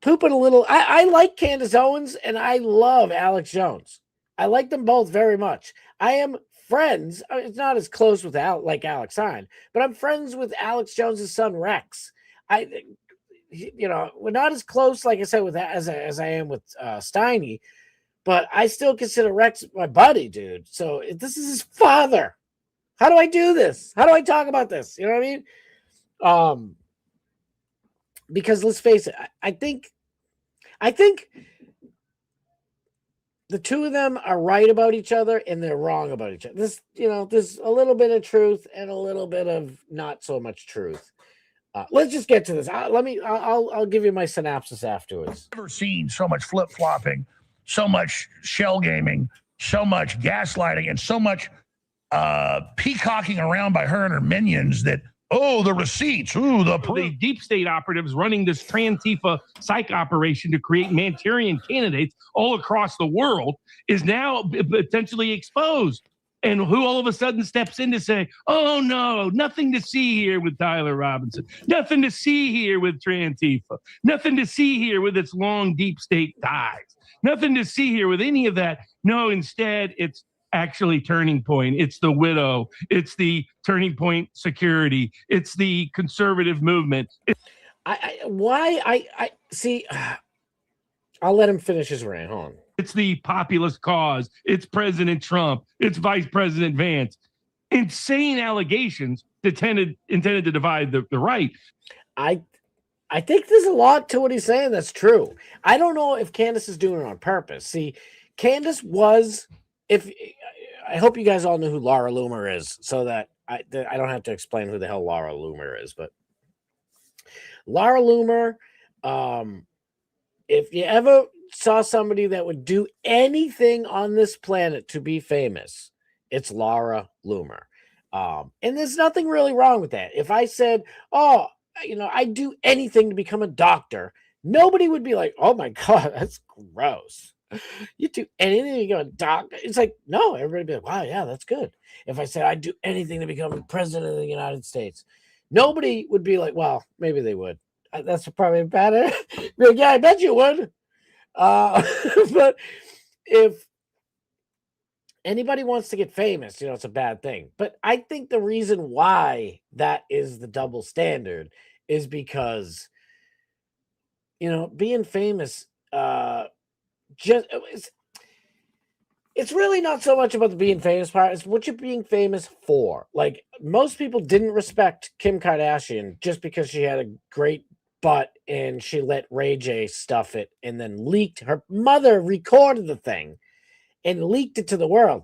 Pooping a little. I like Candace Owens and I love Alex Jones. I like them both very much. I am friends. It's not as close with like Alex Stein, but I'm friends with Alex Jones' son Rex. We're not as close, like I said, with as I am with Steiny, but I still consider Rex my buddy, dude. So this is his father. How do I do this? How do I talk about this? You know what I mean? Because let's face it, I think the two of them are right about each other and they're wrong about each other. There's a little bit of truth and a little bit of not so much truth. Let's just get to this. I'll give you my synopsis afterwards. Never seen so much flip-flopping, so much shell gaming, so much gaslighting, and so much peacocking around by her and her minions that, the receipts, the deep state operatives running this Trans-Tifa psych operation to create Manchurian candidates all across the world is now potentially exposed. And who all of a sudden steps in to say, oh, no, nothing to see here with Tyler Robinson. Nothing to see here with Trans-Tifa. Nothing to see here with its long deep state ties. Nothing to see here with any of that. No, instead, it's actually Turning Point. It's the Widow. It's the Turning Point Security. It's the conservative movement. I see. I'll let him finish his rant. Hold on. It's the populist cause. It's President Trump. It's Vice President Vance. Insane allegations intended to divide the right. I think there's a lot to what he's saying that's true. I don't know if Candace is doing it on purpose. See, Candace was, I hope you guys all know who Laura Loomer is, so that I don't have to explain who the hell Laura Loomer is, but Laura Loomer, if you ever saw somebody that would do anything on this planet to be famous, it's Laura Loomer. And there's nothing really wrong with that. If I said, oh, I'd do anything to become a doctor, nobody would be like, oh my God, that's gross. You do anything to become a doctor? It's like, no, everybody would be like, wow, yeah, that's good. If I said I'd do anything to become president of the United States, nobody would be like, well, maybe they would. That's probably better. Like, yeah, I bet you would. But if anybody wants to get famous, it's a bad thing. But I think the reason why that is the double standard is because, being famous, it's really not so much about the being famous part. It's what you're being famous for. Like, most people didn't respect Kim Kardashian just because she had a great butt and she let Ray J stuff it and then leaked. Her mother recorded the thing and leaked it to the world.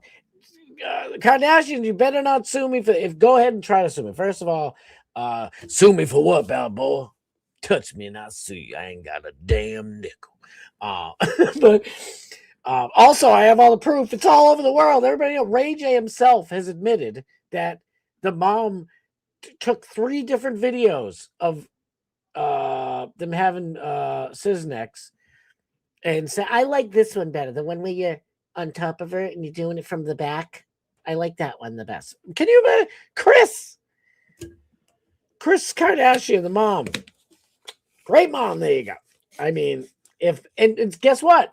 Kardashians, you better not sue me go ahead and try to sue me. First of all, sue me for what, Balboa? Touch me and I'll sue you. I ain't got a damn nickel. But also, I have all the proof. It's all over the world. Everybody knows. Ray J himself has admitted that the mom took 3 different videos of them having Cisnex and said, I like this one better. The one where you're on top of her and you're doing it from the back. I like that one the best. Can you imagine? Kris Kardashian, the mom. Great mom. There you go. I mean, and guess what?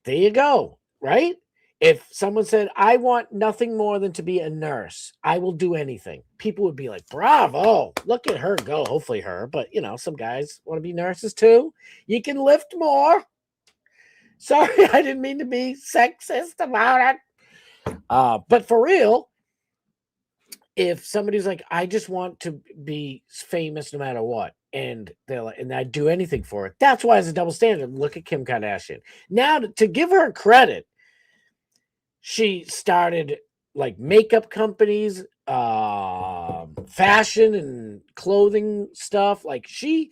There you go. Right? If someone said, I want nothing more than to be a nurse, I will do anything. People would be like, bravo, look at her go. Hopefully her, but some guys want to be nurses too. You can lift more. Sorry, I didn't mean to be sexist about it. But for real, if somebody's like, I just want to be famous no matter what, and they're like, and I'd do anything for it. That's why it's a double standard. Look at Kim Kardashian. Now, to give her credit, she started like makeup companies, fashion and clothing stuff. Like she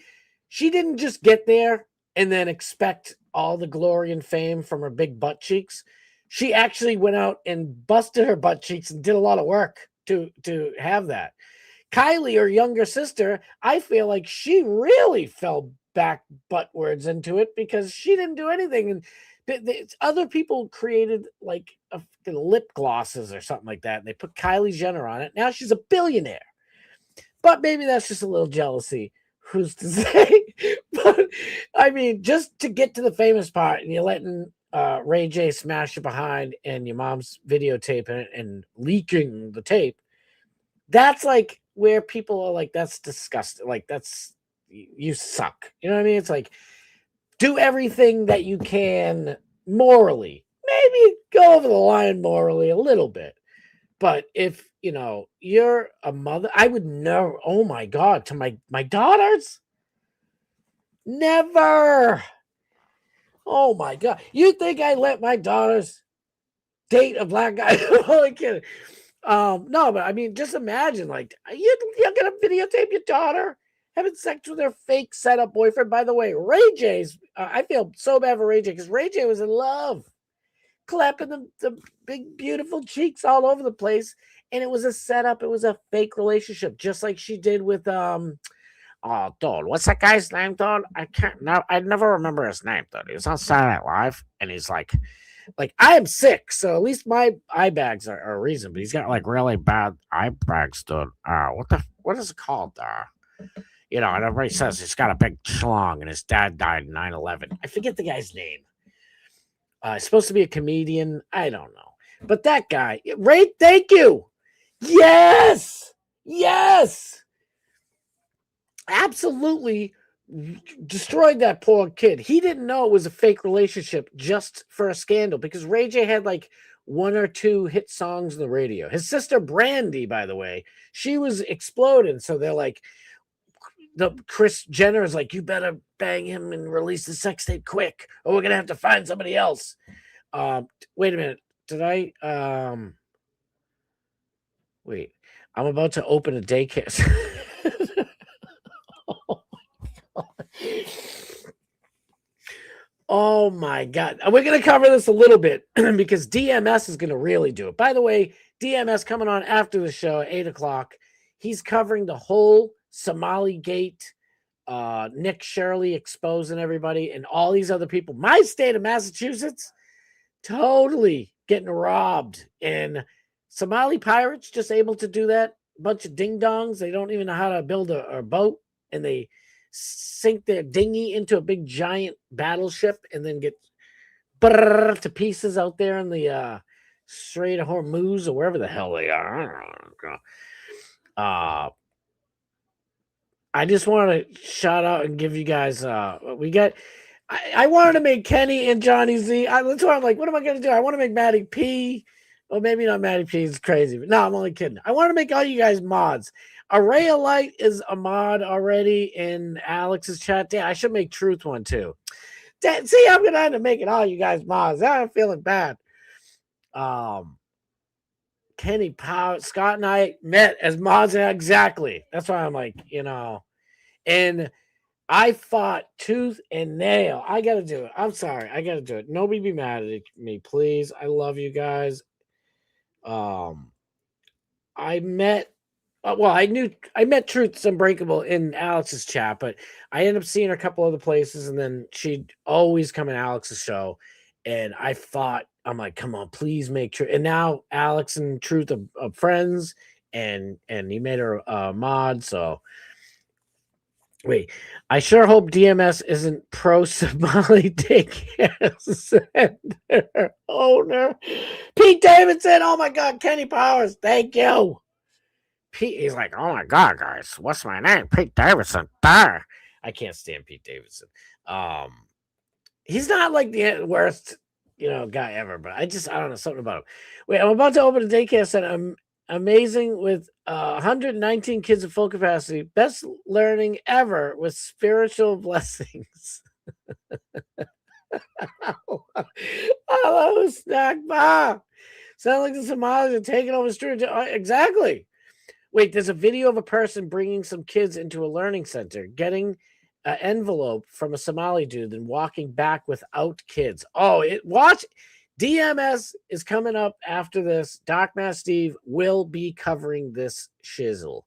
didn't just get there and then expect all the glory and fame from her big butt cheeks. She actually went out and busted her butt cheeks and did a lot of work to have that. Kylie, her younger sister, I feel like she really fell back buttwards into it because she didn't do anything. And other people created like lip glosses or something like that. And they put Kylie Jenner on it. Now she's a billionaire. But maybe that's just a little jealousy. Who's to say? But I mean, just to get to the famous part and you're letting Ray J smash it behind and your mom's videotaping it and leaking the tape. That's like where people are like, that's disgusting. Like, you suck. You know what I mean? It's like, do everything that you can morally. Maybe go over the line morally a little bit. But if, you're a mother, I would never, oh my God, to my daughters? Never. Oh my God. You think I let my daughters date a black guy? I'm only kidding. No, but I mean, just imagine, like, you're going to videotape your daughter having sex with her fake setup boyfriend. By the way, Ray J's, I feel so bad for Ray J because Ray J was in love, clapping the big, beautiful cheeks all over the place. And it was a setup. It was a fake relationship, just like she did with, dude, what's that guy's name, dude? I never remember his name, dude. He was on Saturday Night Live, and he's like, I am sick, so at least my eye bags are a reason, but he's got like really bad eye bags, dude. What is it called? And everybody says he's got a big schlong and his dad died in 9/11. I forget the guy's name. He's supposed to be a comedian. I don't know. But that guy, Ray, thank you. Yes. Absolutely destroyed that poor kid. He didn't know it was a fake relationship just for a scandal because Ray J had like 1 or 2 hit songs on the radio. His sister Brandy, by the way, she was exploding. So they're like, the Kris Jenner is like, you better bang him and release the sex tape quick, or we're gonna have to find somebody else. Wait a minute. Did I wait? I'm about to open a daycare. Oh my God. We're going to cover this a little bit because DMS is going to really do it. By the way, DMS coming on after the show at 8 o'clock. He's covering the whole Somali Gate, Nick Shirley exposing everybody and all these other people. My state of Massachusetts, totally getting robbed. And Somali pirates just able to do that. A bunch of ding-dongs. They don't even know how to build a boat. And they sink their dinghy into a big giant battleship and then get to pieces out there in the Strait of Hormuz or wherever the hell they are. I just want to shout out and give you guys we got. I wanted to make Kenny and Johnny Z. That's why I'm like, what am I going to do? I want to make Matty P. Well, maybe not Matty P. Is crazy, but no, I'm only kidding. I want to make all you guys mods. Array of Light is a mod already in Alex's chat. Damn, I should make Truth one too. See, I'm gonna end up making all you guys mods. I'm feeling bad. Kenny Power, Scott and I met as mods. Exactly. That's why I'm like, and I fought tooth and nail. I gotta do it. I'm sorry. I gotta do it. Nobody be mad at me, please. I love you guys. I met I met Truth's Unbreakable in Alex's chat, but I ended up seeing her a couple other places, and then she'd always come in Alex's show, and I'm like, come on, please make Truth. And now Alex and Truth are friends, and he made her a mod. So wait, I sure hope DMS isn't pro Somali daycare center owner. Pete Davidson, oh my God, Kenny Powers, thank you. Pete, he's like, oh my God, guys, what's my name? Pete Davidson. There. I can't stand Pete Davidson. He's not like the worst, guy ever, but I don't know, something about him. Wait, I'm about to open a daycare center. Amazing with 119 kids at full capacity. Best learning ever with spiritual blessings. Hello, Snack Bar. Sound like the Somalis are taking over the street. Exactly. Wait, there's a video of a person bringing some kids into a learning center, getting an envelope from a Somali dude, then walking back without kids. Oh, watch. DMS is coming up after this. Doc Mass Steve will be covering this shizzle.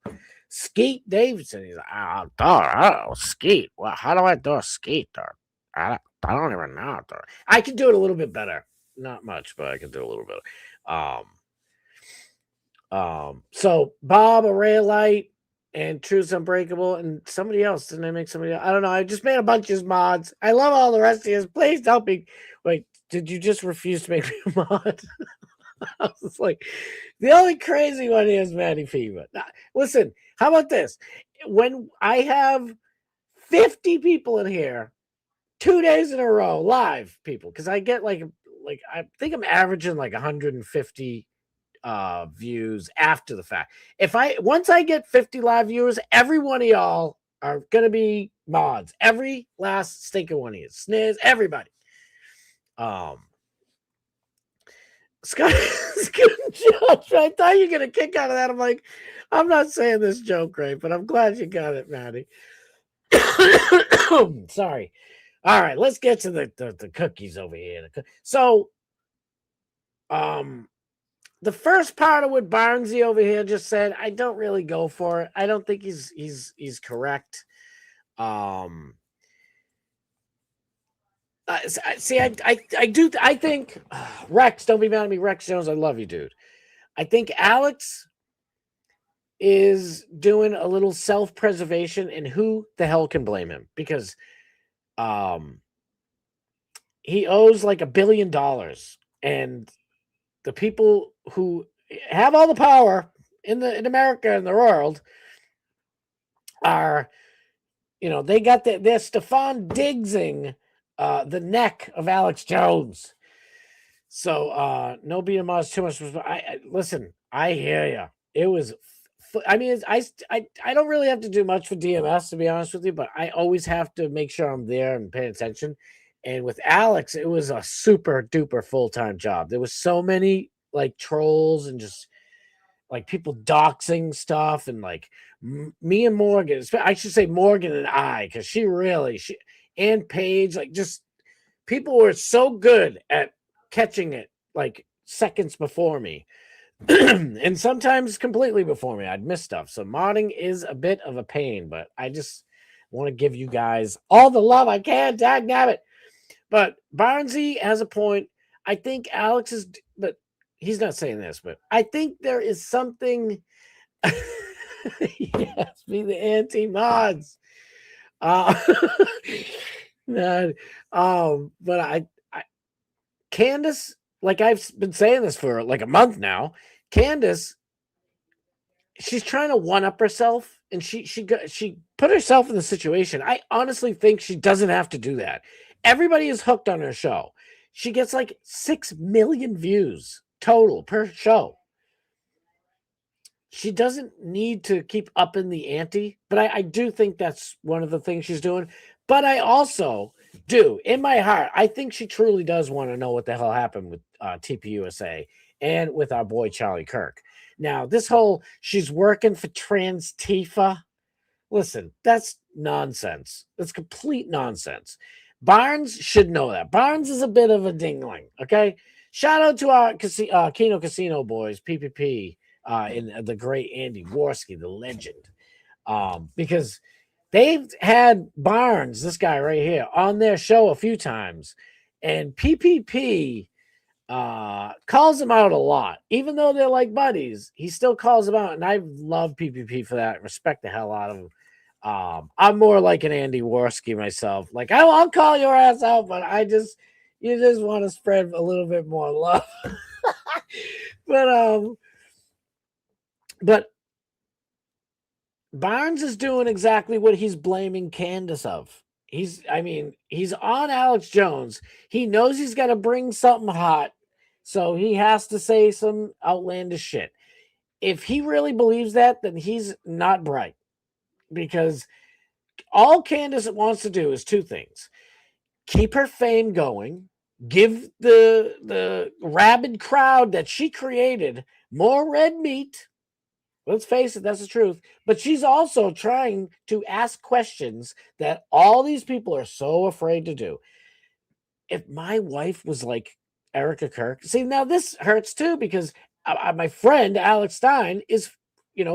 Skeet Davidson. He's like, Skeet. Well, how do I do a Skeet? I don't even know. I can do it a little bit better. Not much, but I can do a little bit. So Bob, Array of Light, and Truth's Unbreakable, and somebody else. Didn't I make somebody else? I don't know. I just made a bunch of mods. I love all the rest of you. Please help me. Wait, did you just refuse to make me a mod? I was like, the only crazy one is Matty Fever. Now, listen, how about this? When I have 50 people in here, 2 days in a row, live people, because I get like I think I'm averaging like 150 views after the fact. Once I get 50 live viewers, every one of y'all are gonna be mods. Every last stinker one of you, Sniz, everybody. Scott, Josh, I thought you were gonna kick out of that. I'm like, I'm not saying this joke right, but I'm glad you got it, Maddie. Sorry. All right, let's get to the cookies over here. So, the first part of what Barnesy over here just said, I don't really go for it. I don't think he's correct. See, I think Rex, don't be mad at me, Rex Jones, I love you, dude. I think Alex is doing a little self-preservation, and who the hell can blame him? Because he owes like $1 billion, and the people who have all the power in America and the world are they got they're Stefan Diggsing the neck of Alex Jones. So no BMI too much. Listen, I hear you. It was. I mean, I don't really have to do much for DMS, to be honest with you, but I always have to make sure I'm there and paying attention. And with Alex, it was a super duper full-time job. There was so many like trolls and just like people doxing stuff, and like me and Morgan, I should say Morgan and I, because she and Paige, like just people were so good at catching it like seconds before me. And sometimes completely before me. I'd miss stuff. So modding is a bit of a pain, but I just want to give you guys all the love I can. Dag nabbit. But Barnesy has a point. I think Alex is, but he's not saying this, but I think there is something. Yes, be the anti-mods. But I Candace, like I've been saying this for like a month now, Candace, she's trying to one up herself, and she put herself in the situation. I honestly think she doesn't have to do that. Everybody is hooked on her show. She gets like 6 million views total per show. She doesn't need to keep upping the ante, but I do think that's one of the things she's doing. But I also do, in my heart, I think she truly does want to know what the hell happened with TPUSA and with our boy Charlie Kirk. Now, this whole she's working for Trans Tifa, listen, that's nonsense. That's complete nonsense. Barnes should know that. Barnes is a bit of a dingling, okay? Shout out to our Kino Casino boys, PPP, and the great Andy Worski, the legend, because they've had Barnes, this guy right here, on their show a few times, and PPP calls him out a lot. Even though they're like buddies, he still calls him out, and I love PPP for that. Respect the hell out of him. I'm more like an Andy Worski myself. Like, I'll call your ass out, but you just want to spread a little bit more love. But Barnes is doing exactly what he's blaming Candace of. He's on Alex Jones. He knows he's got to bring something hot, so he has to say some outlandish shit. If he really believes that, then he's not bright, because all Candace wants to do is two things: keep her fame going, give the rabid crowd that she created more red meat. Let's face it, that's the truth. But she's also trying to ask questions that all these people are so afraid to do. If my wife was like Erica Kirk, see, now this hurts too, because my friend Alex Stein is,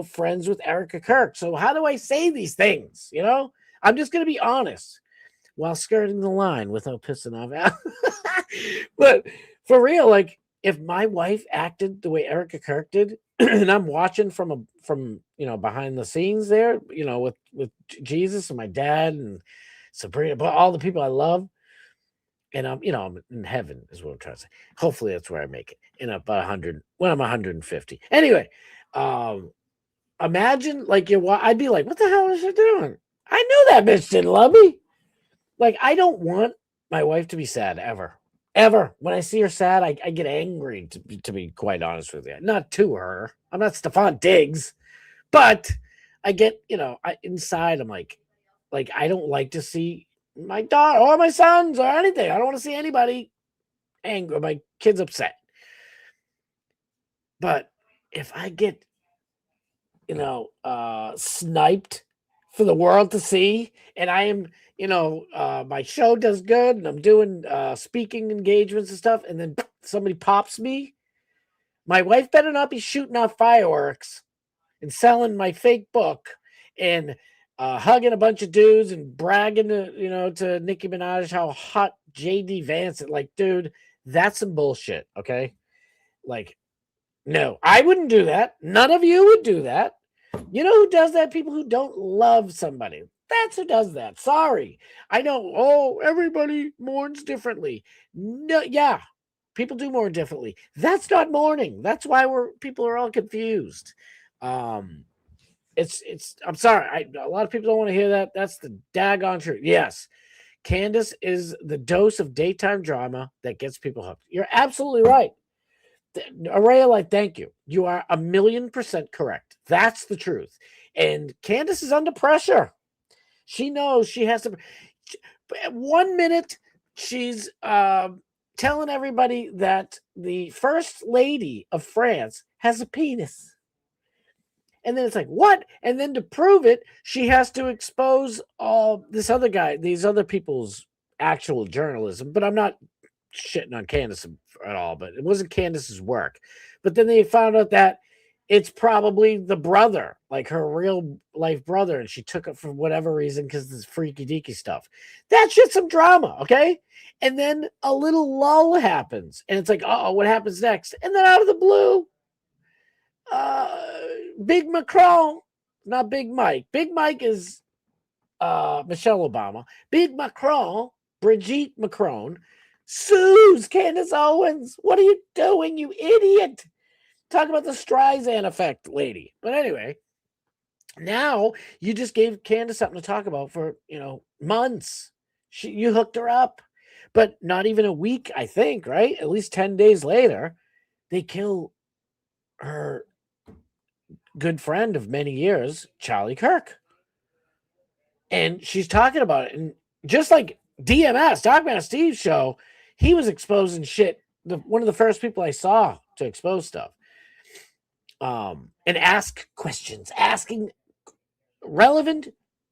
friends with Erica Kirk. So how do I say these things? I'm just going to be honest while skirting the line without pissing off Alex. But for real, like, if my wife acted the way Erica Kirk did, and I'm watching from behind the scenes there, with Jesus and my dad and Sabrina, but all the people I love, and I'm in heaven is what I'm trying to say. Hopefully that's where I make it in about 100 when I'm 150. Anyway, imagine like I'd be like, what the hell is she doing? I knew that bitch didn't love me. Like, I don't want my wife to be sad ever. Ever. When I see her sad, I get angry, to be quite honest with you. Not to her. I'm not Stefan Diggs. But I get, inside I'm like I don't like to see my daughter or my sons or anything. I don't want to see anybody angry, my kids upset. But if I get, sniped for the world to see, and I am, my show does good, and I'm doing speaking engagements and stuff, and then somebody pops me, my wife better not be shooting off fireworks and selling my fake book and hugging a bunch of dudes and bragging to Nicki Minaj how hot JD Vance is. Like, dude, that's some bullshit, okay? Like, no, I wouldn't do that. None of you would do that. You know who does that? People who don't love somebody. That's who does that. Sorry. I know, everybody mourns differently. No, yeah, people do mourn differently. That's not mourning. That's why people are all confused. I'm sorry. A lot of people don't want to hear that. That's the daggone truth. Yes. Candace is the dose of daytime drama that gets people hooked. You're absolutely right. Araya, like, thank you. You are 1,000,000% correct. That's the truth. And Candace is under pressure. She knows she has to. 1 minute, she's telling everybody that the first lady of France has a penis. And then it's like, what? And then to prove it, she has to expose these other people's actual journalism. But I'm not shitting on Candace at all, but it wasn't Candace's work. But then they found out that it's probably the brother, like her real life brother, and she took it for whatever reason because this freaky deaky stuff. That shit's some drama, okay? And then a little lull happens, and it's like, oh, what happens next? And then out of the blue, Big Macron, not Big Mike. Big Mike is Michelle Obama. Big Macron, Brigitte Macron, sues Candace Owens. What are you doing, you idiot? Talk about the Streisand effect, lady. But anyway, now you just gave Candace something to talk about for, months. You hooked her up. But not even a week, I think, right? At least 10 days later, they kill her good friend of many years, Charlie Kirk. And she's talking about it. And just like DMS, Dogman Steve's show, he was exposing shit. One of the first people I saw to expose stuff. And ask questions, asking relevant,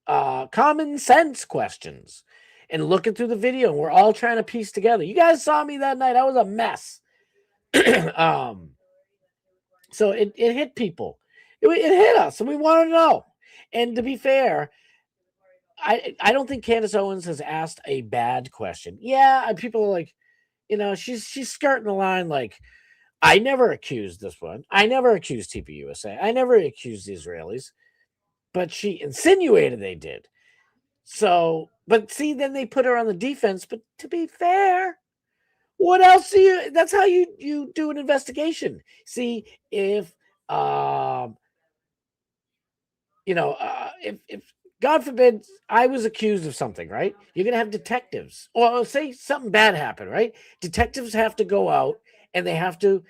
common sense questions, and looking through the video. And we're all trying to piece together. You guys saw me that night. I was a mess. So it hit people. It hit us, and we want to know. And to be fair, I don't think Candace Owens has asked a bad question. Yeah, people are like, she's skirting the line like, I never accused this one. I never accused TPUSA. I never accused the Israelis. But she insinuated they did. So, but see, then they put her on the defense. But to be fair, what else that's how you do an investigation. See, if if God forbid I was accused of something, right? You're going to have detectives. Or say something bad happened, right? Detectives have to go out and they have to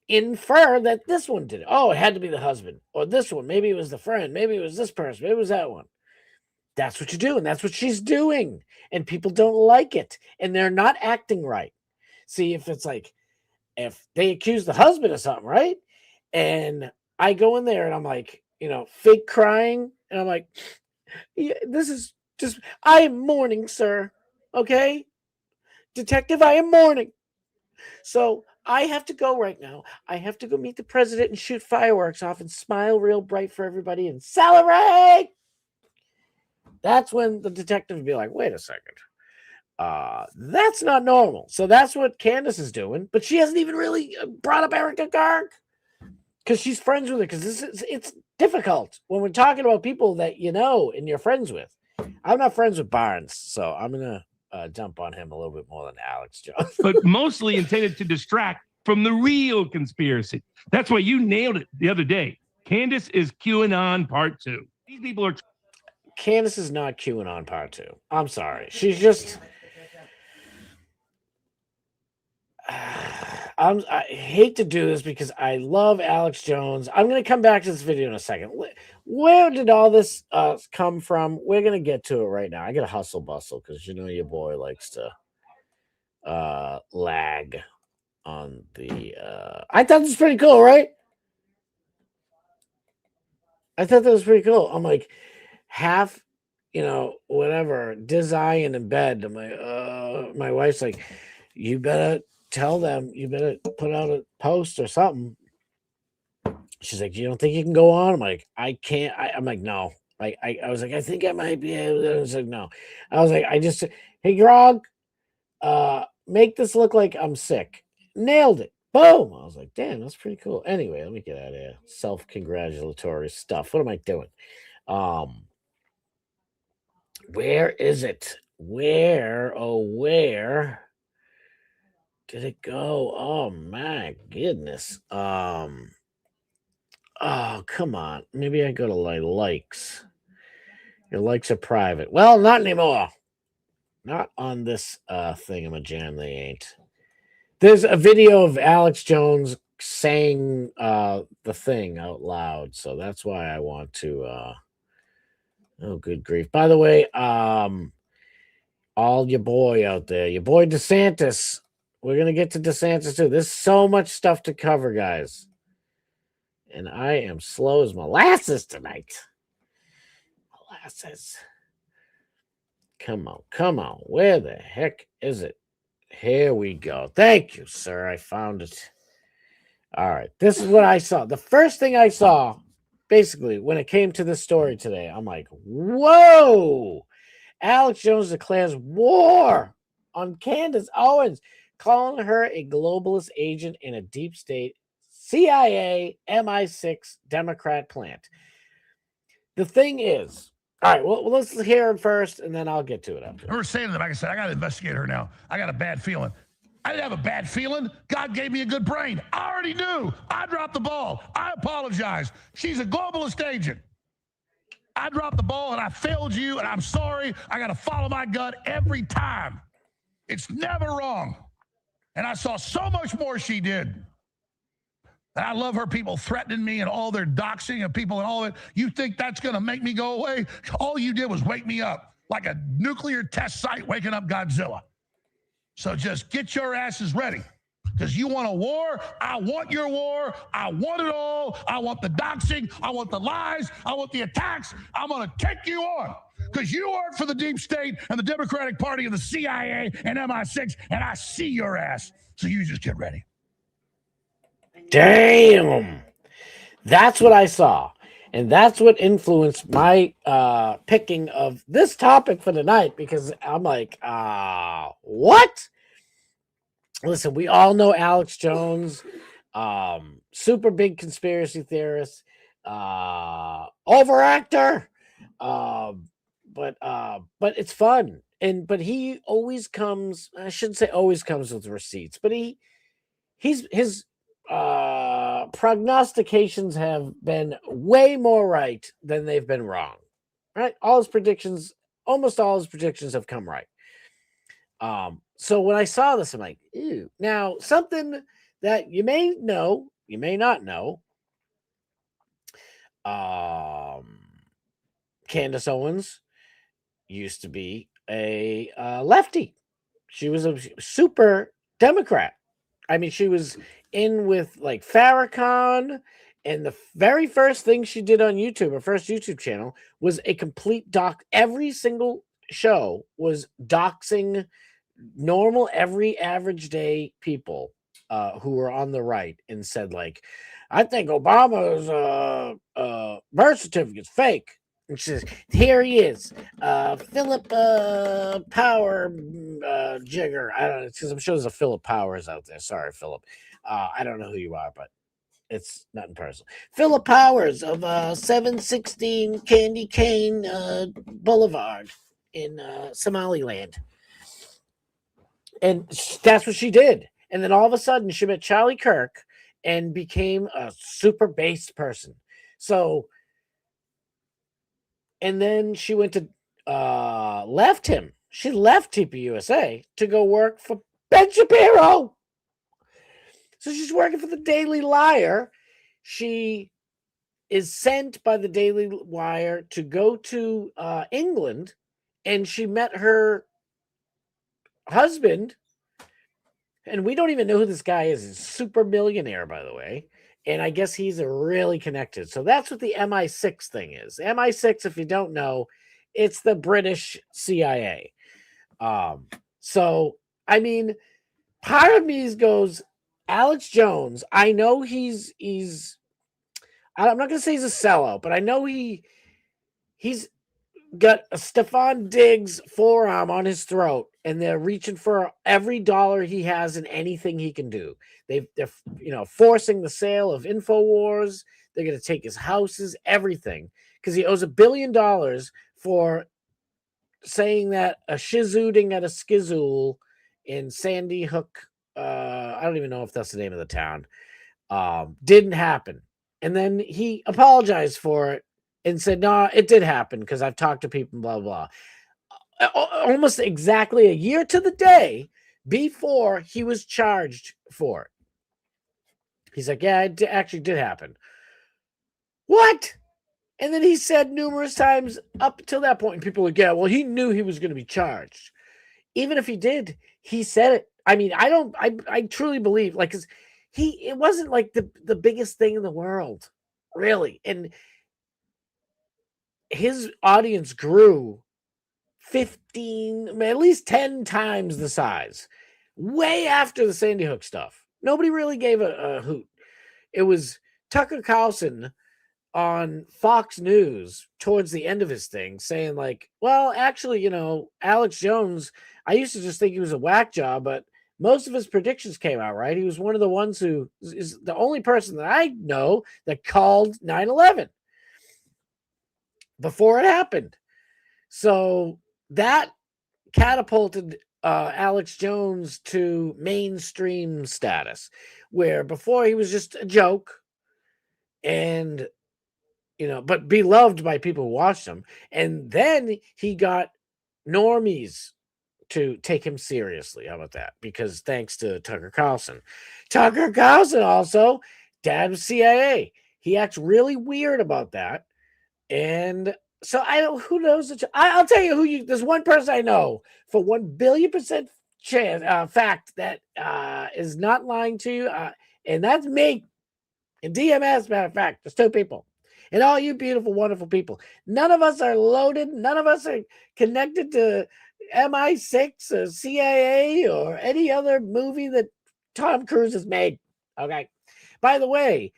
infer that this one did it. Oh, it had to be the husband. Or this one. Maybe it was the friend. Maybe it was this person. Maybe it was that one. That's what you do. And that's what she's doing. And people don't like it. And they're not acting right. See, if it's like, if they accuse the husband of something, right? And I go in there and I'm like, fake crying. And I'm like, yeah, this is just, I am mourning, sir. Okay? Detective, I am mourning. So I have to go right now. I have to go meet the president and shoot fireworks off and smile real bright for everybody and celebrate. That's when the detective would be like, wait a second. That's not normal. So that's what Candace is doing. But she hasn't even really brought up Erica Garg because she's friends with her. Because it's difficult when we're talking about people that and you're friends with. I'm not friends with Barnes, so I'm going to jump on him a little bit more than Alex Jones. But mostly intended to distract from the real conspiracy. That's why you nailed it the other day. Candace is QAnon part 2. These people are... Candace is not QAnon part 2. I'm sorry. She's just... I hate to do this because I love Alex Jones. I'm going to come back to this video in a second. Where did all this come from? We're going to get to it right now. I got to hustle bustle because your boy likes to lag on the... I thought this was pretty cool, right? I thought that was pretty cool. I'm like, half, whatever, design in bed. I'm like, my wife's like, you better tell them, you better put out a post or something. She's like, you don't think you can go on? I'm like, I can't. I'm like, no. I was like, I think I might be able to. I was like, no. I was like, hey, Grog, make this look like I'm sick. Nailed it. Boom. I was like, damn, that's pretty cool. Anyway, let me get out of here. Self-congratulatory stuff. What am I doing? Where is it? Where did it go? Oh my goodness. Oh, come on. Maybe I go to my likes. Your likes are private. Well, not anymore. Not on this thingamajam, they ain't. There's a video of Alex Jones saying the thing out loud, so that's why I want to oh good grief. By the way, all your boy out there, your boy DeSantis. We're gonna get to DeSantis too. There's so much stuff to cover, guys. And I am slow as molasses tonight. Molasses. Come on. Where the heck is it? Here we go. Thank you, sir. I found it. All right. This is what I saw. The first thing I saw, basically, when it came to this story today, I'm like, whoa. Alex Jones declares war on Candace Owens, calling her a globalist agent in a deep state CIA MI6 Democrat plant. The thing is, all right, well, let's hear him first, and then I'll get to it after. I remember saying to them, like I said, I got to investigate her now. I got a bad feeling. I didn't have a bad feeling. God gave me a good brain. I already knew. I dropped the ball. I apologize. She's a globalist agent. I dropped the ball, and I failed you, and I'm sorry. I got to follow my gut every time. It's never wrong. And I saw so much more she did. And I love her people threatening me and all their doxing of people and all that. You think that's going to make me go away? All you did was wake me up like a nuclear test site waking up Godzilla. So just get your asses ready because you want a war. I want your war. I want it all. I want the doxing. I want the lies. I want the attacks. I'm going to take you on because you work for the deep state and the Democratic Party and the CIA and MI6, and I see your ass. So you just get ready. Damn. That's what I saw. And that's what influenced my picking of this topic for tonight because I'm like, what? Listen, we all know Alex Jones, super big conspiracy theorist, overactor, but it's fun. But he always comes, I shouldn't say always comes with receipts, but his prognostications have been way more right than they've been wrong. Right? Almost all his predictions have come right. So when I saw this, I'm like, ew. Now, something that you may know, you may not know. Candace Owens used to be a lefty. She was a super Democrat. I mean, she was in with like Farrakhan, and the very first thing she did on YouTube, her first YouTube channel, was a complete doc. Every single show was doxing normal, every average day people who were on the right and said, like, I think Obama's birth certificate's fake. And she says, here he is, Philip Power Jigger. I don't know, because I'm sure there's a Philip Powers out there. Sorry, Philip. I don't know who you are, but it's nothing personal. Philip Powers of 716 Candy Cane Boulevard in Somaliland. And that's what she did. And then all of a sudden, she met Charlie Kirk and became a super based person. So, and then she went to left him. She left TPUSA to go work for Ben Shapiro. So she's working for the Daily Wire. She is sent by the Daily Wire to go to England, and she met her husband, and we don't even know who this guy is. He's a super millionaire, by the way. And I guess he's really connected. So that's what the MI6 thing is. MI6, if you don't know, it's the British CIA. So, I mean, part of me goes, Alex Jones, I know he's I'm not going to say he's a sellout, but I know he's got a Stefan Diggs forearm on his throat, and they're reaching for every dollar he has in anything he can do. They're forcing the sale of InfoWars. They're going to take his houses, everything, because he owes $1 billion for saying that a shizooting at a skizool in Sandy Hook, I don't even know if that's the name of the town, didn't happen. And then he apologized for it and said, no, it did happen because I've talked to people, blah, blah. Almost exactly a year to the day before he was charged for it. He's like, yeah, it actually did happen. What? And then he said numerous times up till that point, and people were like, yeah, well, he knew he was going to be charged. Even if he did, he said it. I mean, I truly believe, like, cause it wasn't like the biggest thing in the world, really. And his audience grew 15, at least 10 times the size, way after the Sandy Hook stuff. Nobody really gave a hoot. It was Tucker Carlson on Fox News towards the end of his thing saying like, well, actually, Alex Jones, I used to just think he was a whack job, but most of his predictions came out right. He was one of the ones who is the only person that I know that called 9/11 before it happened. So that catapulted Alex Jones to mainstream status, where before he was just a joke and, but beloved by people who watched him. And then he got normies to take him seriously. How about that? Because thanks to Tucker Carlson. Tucker Carlson also, dad was CIA. He acts really weird about that. And so who knows? I'll tell you there's one person I know for 1 billion% chance, fact that is not lying to you. And that's me and DMS, matter of fact. There's 2 people. And all you beautiful, wonderful people. None of us are loaded. None of us are connected to MI6 or CIA or any other movie that Tom Cruise has made. Okay. By the way,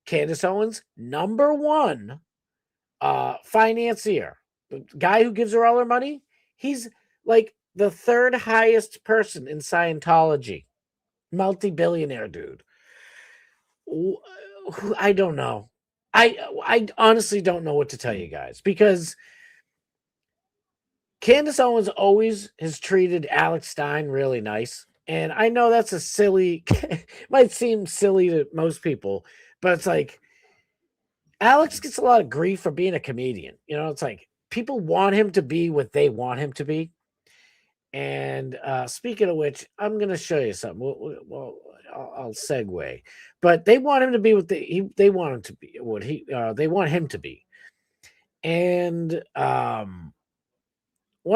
Candace Owens, #1 financier, the guy who gives her all her money, he's like the 3rd highest person in Scientology, multi-billionaire dude. I don't know. I honestly don't know what to tell you guys, because Candace Owens always has treated Alex Stein really nice. And I know that's a silly, might seem silly to most people, but it's like, Alex gets a lot of grief for being a comedian. It's like people want him to be what they want him to be. And speaking of which, I'm going to show you something. Well, I'll segue. But they want him to be what they want him to be. They want him to be. And one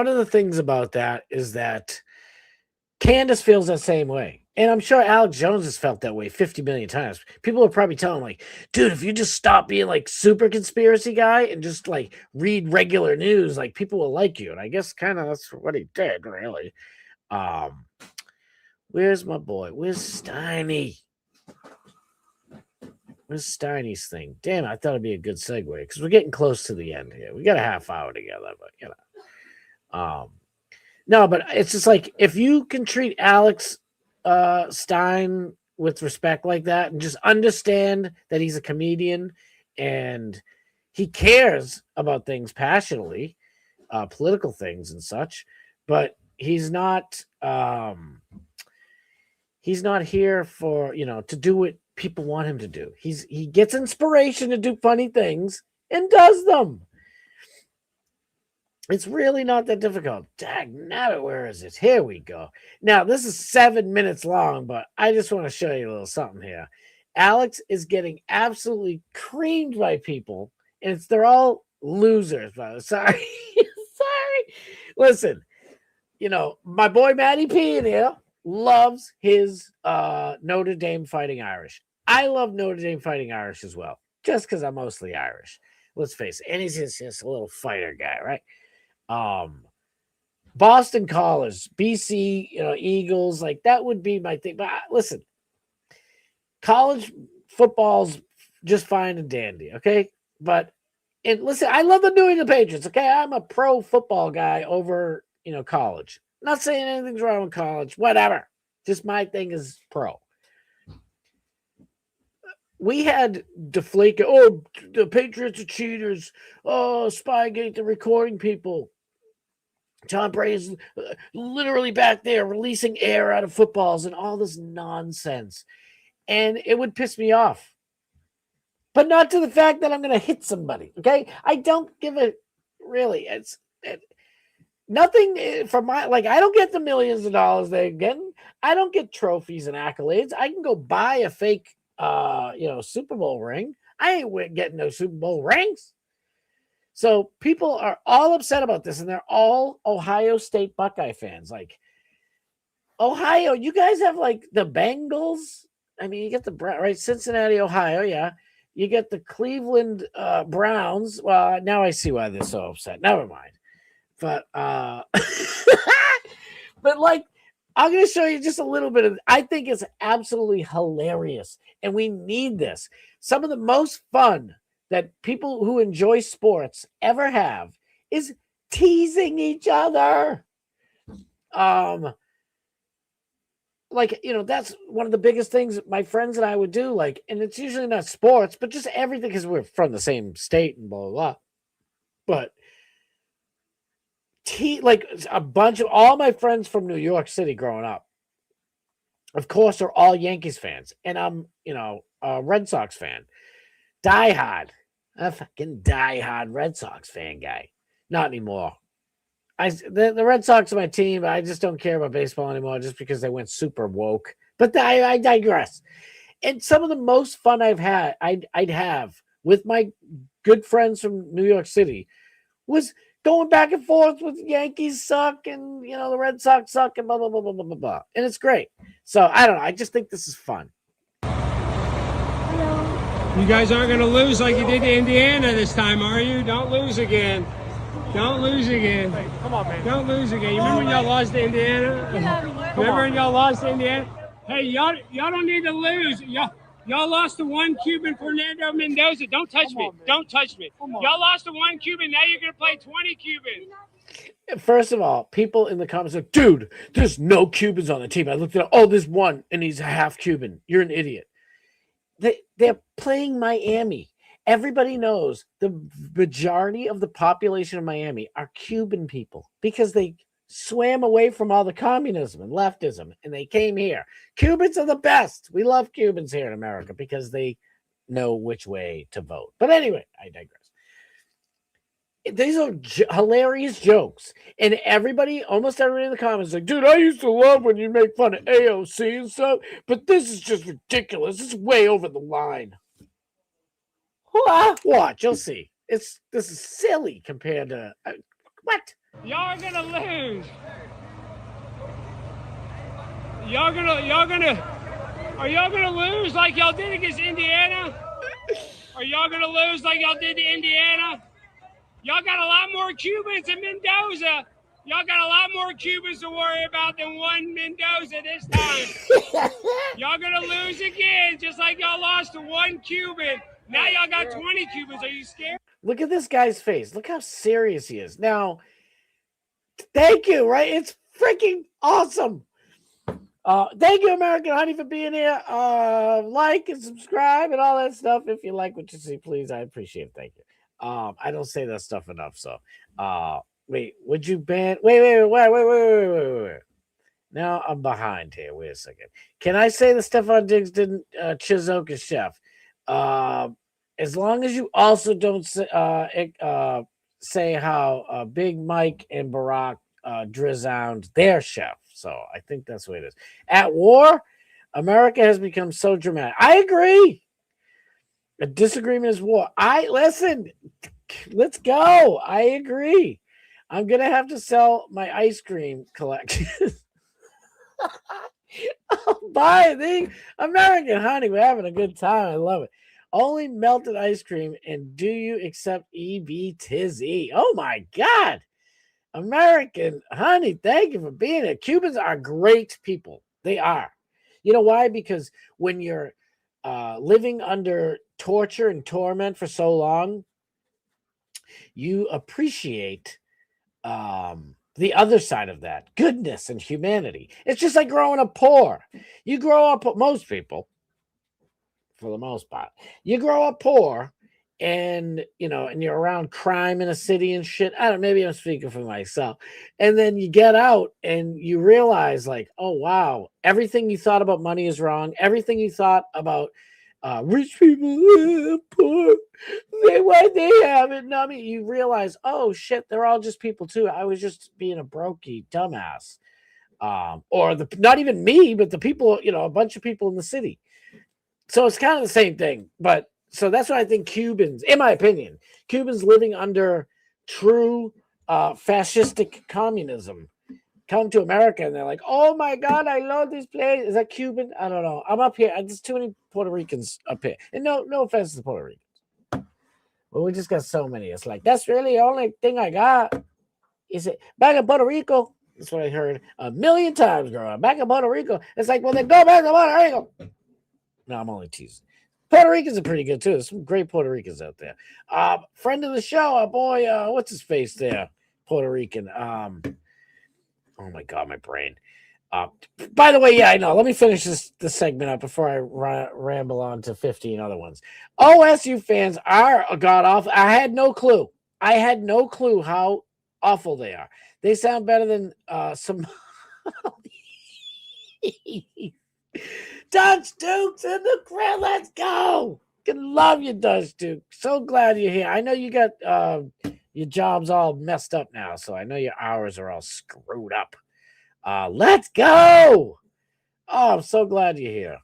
of the things about that is that Candace feels that same way. And I'm sure Alex Jones has felt that way 50 million times. People are probably telling him, like, dude, if you just stop being like super conspiracy guy and just like read regular news, like people will like you. And I guess kind of that's what he did, really. Where's my boy? Where's Steiny? Where's Steiny's thing? Damn, I thought it'd be a good segue because we're getting close to the end here. We got a half hour together, but no, but it's just like if you can treat Alex Stein with respect like that and just understand that he's a comedian and he cares about things passionately, political things and such, but he's not here for, to do what people want him to do. He gets inspiration to do funny things and does them. It's really not that difficult. Dagnabbit, where is it? Here we go. Now, this is 7 minutes long, but I just want to show you a little something here. Alex is getting absolutely creamed by people, and they're all losers. Sorry. Sorry. Listen, my boy Matty P in here loves his Notre Dame Fighting Irish. I love Notre Dame Fighting Irish as well, just because I'm mostly Irish. Let's face it. And he's just a little fighter guy, right? Boston College, BC, Eagles, like that would be my thing. But listen, college football's just fine and dandy, okay? But listen, I love the New England Patriots, okay? I'm a pro football guy over, college. Not saying anything's wrong with college, whatever. Just my thing is pro. We had Deflate. Oh, the Patriots are cheaters. Oh, Spygate, they're recording people. Tom Brady's literally back there releasing air out of footballs and all this nonsense. And it would piss me off. but not to the fact that I'm going to hit somebody. Okay, I don't give a really. Nothing from my like. I don't get the millions of dollars they're getting. I don't get trophies and accolades. I can go buy a fake, Super Bowl ring. I ain't getting no Super Bowl rings. So people are all upset about this, and they're all Ohio State Buckeye fans. Like, Ohio, you guys have like the Bengals. I mean, you get the right Cincinnati, Ohio, yeah. You get the Cleveland Browns. Well, now I see why they're so upset. Never mind. But but like, I'm going to show you just a little bit of. I think it's absolutely hilarious, and we need this. Some of the most fun that people who enjoy sports ever have is teasing each other. That's one of the biggest things my friends and I would do. Like, and it's usually not sports, but just everything because we're from the same state and blah blah blah. But like a bunch of all my friends from New York City growing up, of course, are all Yankees fans, and I'm a Red Sox fan, diehard. A fucking diehard Red Sox fan guy. Not anymore. The Red Sox are my team. I just don't care about baseball anymore just because they went super woke. But I digress. And some of the most fun I'd have with my good friends from New York City was going back and forth with Yankees suck and the Red Sox suck and blah blah blah blah blah blah blah. And it's great. So I don't know. I just think this is fun. You guys aren't going to lose like you did to Indiana this time, are you? Don't lose again. Don't lose again. Hey, come on, man. Don't lose again. You remember when y'all lost to Indiana? Remember when y'all lost to Indiana? Hey, y'all don't need to lose. Y'all lost to one Cuban, Fernando Mendoza. Don't touch me. Don't touch me. Y'all lost to one Cuban. Now you're going to play 20 Cubans. First of all, people in the comments are, dude, there's no Cubans on the team. I looked at it. Oh, there's one, and he's half Cuban. You're an idiot. They're playing Miami. Everybody knows the majority of the population of Miami are Cuban people because they swam away from all the communism and leftism, and they came here. Cubans are the best. We love Cubans here in America because they know which way to vote. But anyway, I digress. These are hilarious jokes, and almost everybody in the comments is like, dude, I used to love when you make fun of AOC and stuff, but this is just ridiculous. It's way over the line. Watch, you'll see. This is silly compared to what? Y'all are gonna lose. Are y'all gonna lose like y'all did against Indiana? Are y'all gonna lose like y'all did to Indiana? Y'all got a lot more Cubans than Mendoza. Y'all got a lot more Cubans to worry about than one Mendoza this time. Y'all gonna lose again, just like y'all lost to one Cuban. Now y'all got 20 Cubans. Are you scared? Look at this guy's face. Look how serious he is. Now, thank you, right? It's freaking awesome. Thank you, American Honey, for being here. Like and subscribe and all that stuff. If you like what you see, please, I appreciate it. Thank you. I don't say that stuff enough. So, wait, would you ban? Wait. Now I'm behind here. Wait a second. Can I say that Stephon Diggs didn't Chizoke his chef? As long as you also don't say how Big Mike and Barack drizzoned their chef. So I think that's what it is. At war, America has become so dramatic. I agree. A disagreement is war. Listen. Let's go. I agree. I'm gonna have to sell my ice cream collection. I'll buy the American Honey. We're having a good time. I love it. Only melted ice cream. And do you accept EB Tizzy? Oh my God. American Honey, thank you for being here. Cubans are great people. They are. You know why? Because when you're living under torture and torment for so long, you appreciate the other side of that, goodness and humanity. It's just like growing up poor. You grow up, most people, for the most part, you grow up poor and, and you're around crime in a city and shit. I don't know, maybe I'm speaking for myself. And then you get out and you realize like, oh, wow, everything you thought about money is wrong. Everything you thought about Rich people, poor. Why they have it? I mean, you realize, oh shit, they're all just people too. I was just being a brokey dumbass. Or not even me, but the people, a bunch of people in the city. So it's kind of the same thing. But so that's what I think Cubans, in my opinion, Cubans living under true fascistic communism come to America and they're like, oh my God, I love this place. Is that Cuban? I don't know. I'm up here. There's too many Puerto Ricans up here. And no offense to the Puerto Ricans. But we just got so many. It's like, that's really the only thing I got. Is it back in Puerto Rico? That's what I heard a million times growing up. Back in Puerto Rico. It's like, well, then go back to Puerto Rico. No, I'm only teasing. Puerto Ricans are pretty good too. There's some great Puerto Ricans out there. Friend of the show, our boy, what's his face there? Puerto Rican. Oh my God, my brain. By the way, yeah, I know. Let me finish this segment up before I ramble on to 15 other ones. OSU fans are god awful. I had no clue how awful they are. They sound better than some Dutch Duke's in the crowd. Let's go. Love you, Dutch Duke. So glad you're here. I know you got your job's all messed up now, so I know your hours are all screwed up. Let's go. Oh, I'm so glad you're here.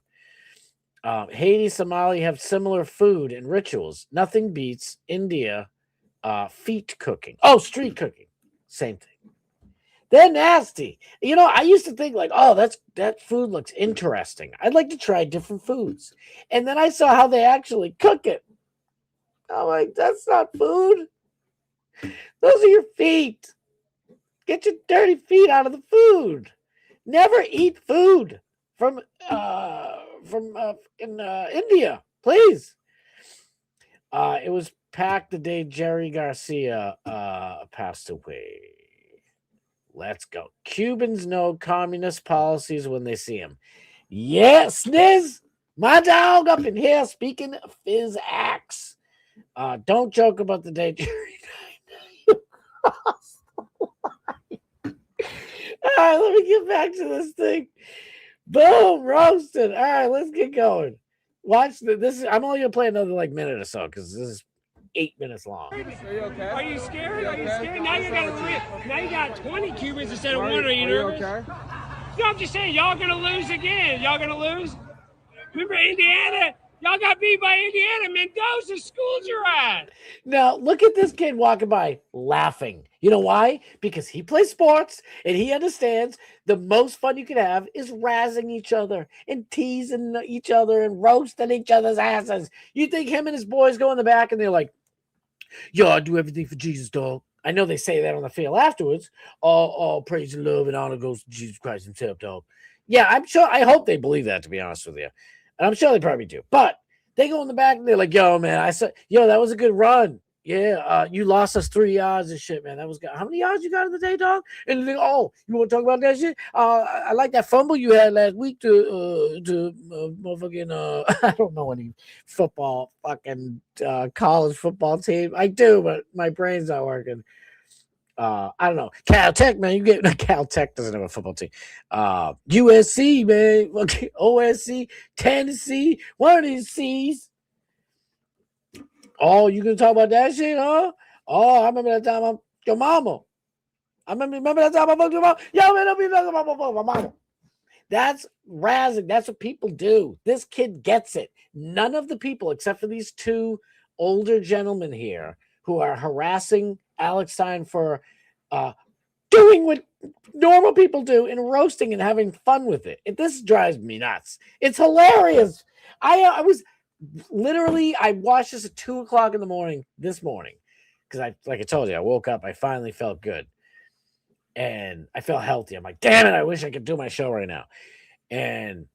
Haiti, Somalia have similar food and rituals. Nothing beats India feet cooking. Oh, street cooking. Same thing. They're nasty. I used to think like, oh, that food looks interesting. I'd like to try different foods. And then I saw how they actually cook it. I'm like, that's not food. Those are your feet. Get your dirty feet out of the food. Never eat food from India, please. It was packed the day Jerry Garcia passed away. Let's go. Cubans know communist policies when they see them. Yes, Sniz, my dog up in here speaking of his acts. Don't joke about the day Jerry died. All right, let me get back to this thing. Boom, roasted. All right, let's get going. Watch this. I'm only gonna play another minute or so because this is 8 minutes long. Are you scared? Are you scared? Now you got 20 Cubans instead of one. Are you nervous? Okay? No, I'm just saying, y'all gonna lose again. Y'all gonna lose. Remember Indiana? Y'all got beat by Indiana. Mendoza schooled your ass. Now, look at this kid walking by laughing. You know why? Because he plays sports and he understands the most fun you can have is razzing each other and teasing each other and roasting each other's asses. You think him and his boys go in the back and they're like, yo, I do everything for Jesus, dog. I know they say that on the field afterwards. All praise and love and honor goes to Jesus Christ himself, dog. Yeah, I'm sure. I hope they believe that, to be honest with you. And I'm sure they probably do. But they go in the back and they're like, yo, man, that was a good run. Yeah, you lost us 3 yards and shit, man. That was good. How many yards you got in the day, dog? And they go, you want to talk about that shit? I like that fumble you had last week to motherfucking, I don't know any football, fucking college football team. I do, but my brain's not working. I don't know. Caltech, man. Caltech doesn't have a football team. USC, man. Okay, OSC, Tennessee, one of these C's. Oh, you gonna talk about that shit, huh? Oh, I remember that time I'm your mama. I remember that time I fucked your mama. Yo, man, don't be talking about my mama. That's razzing. That's what people do. This kid gets it. None of the people, except for these 2 older gentlemen here who are harassing Alex Stein for doing what normal people do and roasting and having fun with it. This drives me nuts. It's hilarious. I was literally, I watched this at 2:00 in the morning this morning because like I told you, I woke up. I finally felt good and I felt healthy. I'm like, damn it, I wish I could do my show right now. And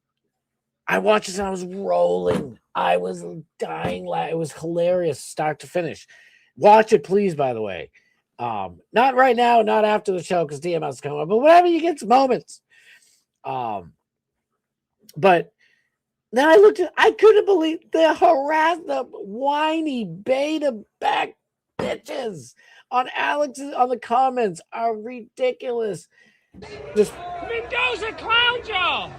I watched this and I was rolling. I was dying. It was hilarious, start to finish. Watch it, please, by the way. Not right now, not after the show because DMS is coming up, but whenever you get some moments. But then I looked at, I couldn't believe the whiny beta back bitches on the comments are ridiculous. Just Mendoza clowned y'all.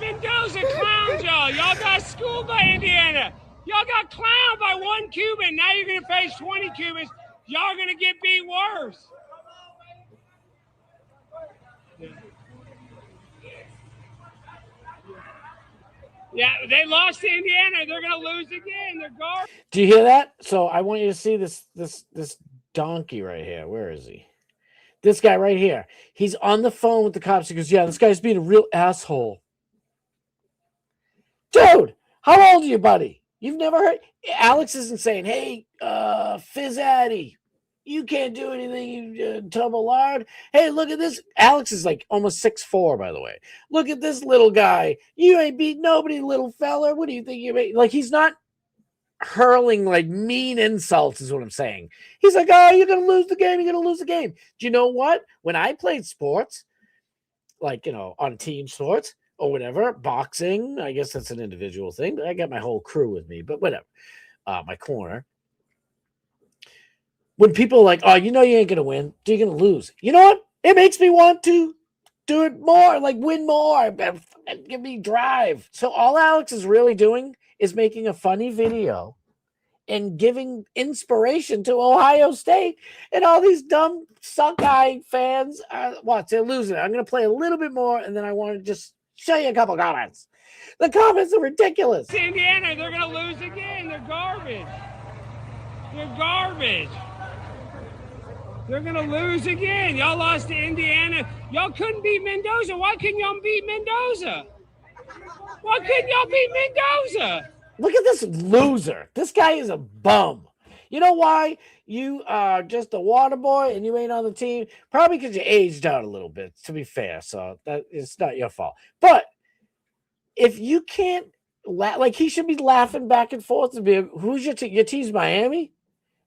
Mendoza clowned y'all. Y'all got schooled by Indiana. Y'all got clowned by 1 Cuban. Now you're going to face 20 Cubans. Y'all are going to get beat worse. Yeah, they lost to Indiana. They're going to lose again. They're garbage. Do you hear that? So I want you to see this donkey right here. Where is he? This guy right here. He's on the phone with the cops. He goes, yeah, this guy's being a real asshole. Dude, how old are you, buddy? You've never heard? Alex isn't saying, hey, Fizzaddy, you can't do anything, you tumblard. Hey, look at this. Alex is like almost 6'4", by the way. Look at this little guy. You ain't beat nobody, little fella. What do you think you made? Like, he's not hurling like mean insults is what I'm saying. He's like, oh, you're going to lose the game. You're going to lose the game. Do you know what? When I played sports, like, on team sports or whatever, boxing, I guess that's an individual thing. I got my whole crew with me, but whatever. My corner. When people are like, oh, you ain't going to win. You're going to lose. You know what? It makes me want to do it more, like win more, give me drive. So all Alex is really doing is making a funny video and giving inspiration to Ohio State, and all these dumb suck-eye fans they're losing it. I'm going to play a little bit more, and then I want to just show you a couple comments. The comments are ridiculous. Indiana, they're going to lose again. They're garbage. They're garbage. They're going to lose again. Y'all lost to Indiana. Y'all couldn't beat Mendoza. Why couldn't y'all beat Mendoza? Why couldn't y'all beat Mendoza? Look at this loser. This guy is a bum. You know why? You are just a water boy and you ain't on the team? Probably because you aged out a little bit, to be fair. So it's not your fault. But if you can't, he should be laughing back and forth to be, who's your team? Your team's Miami?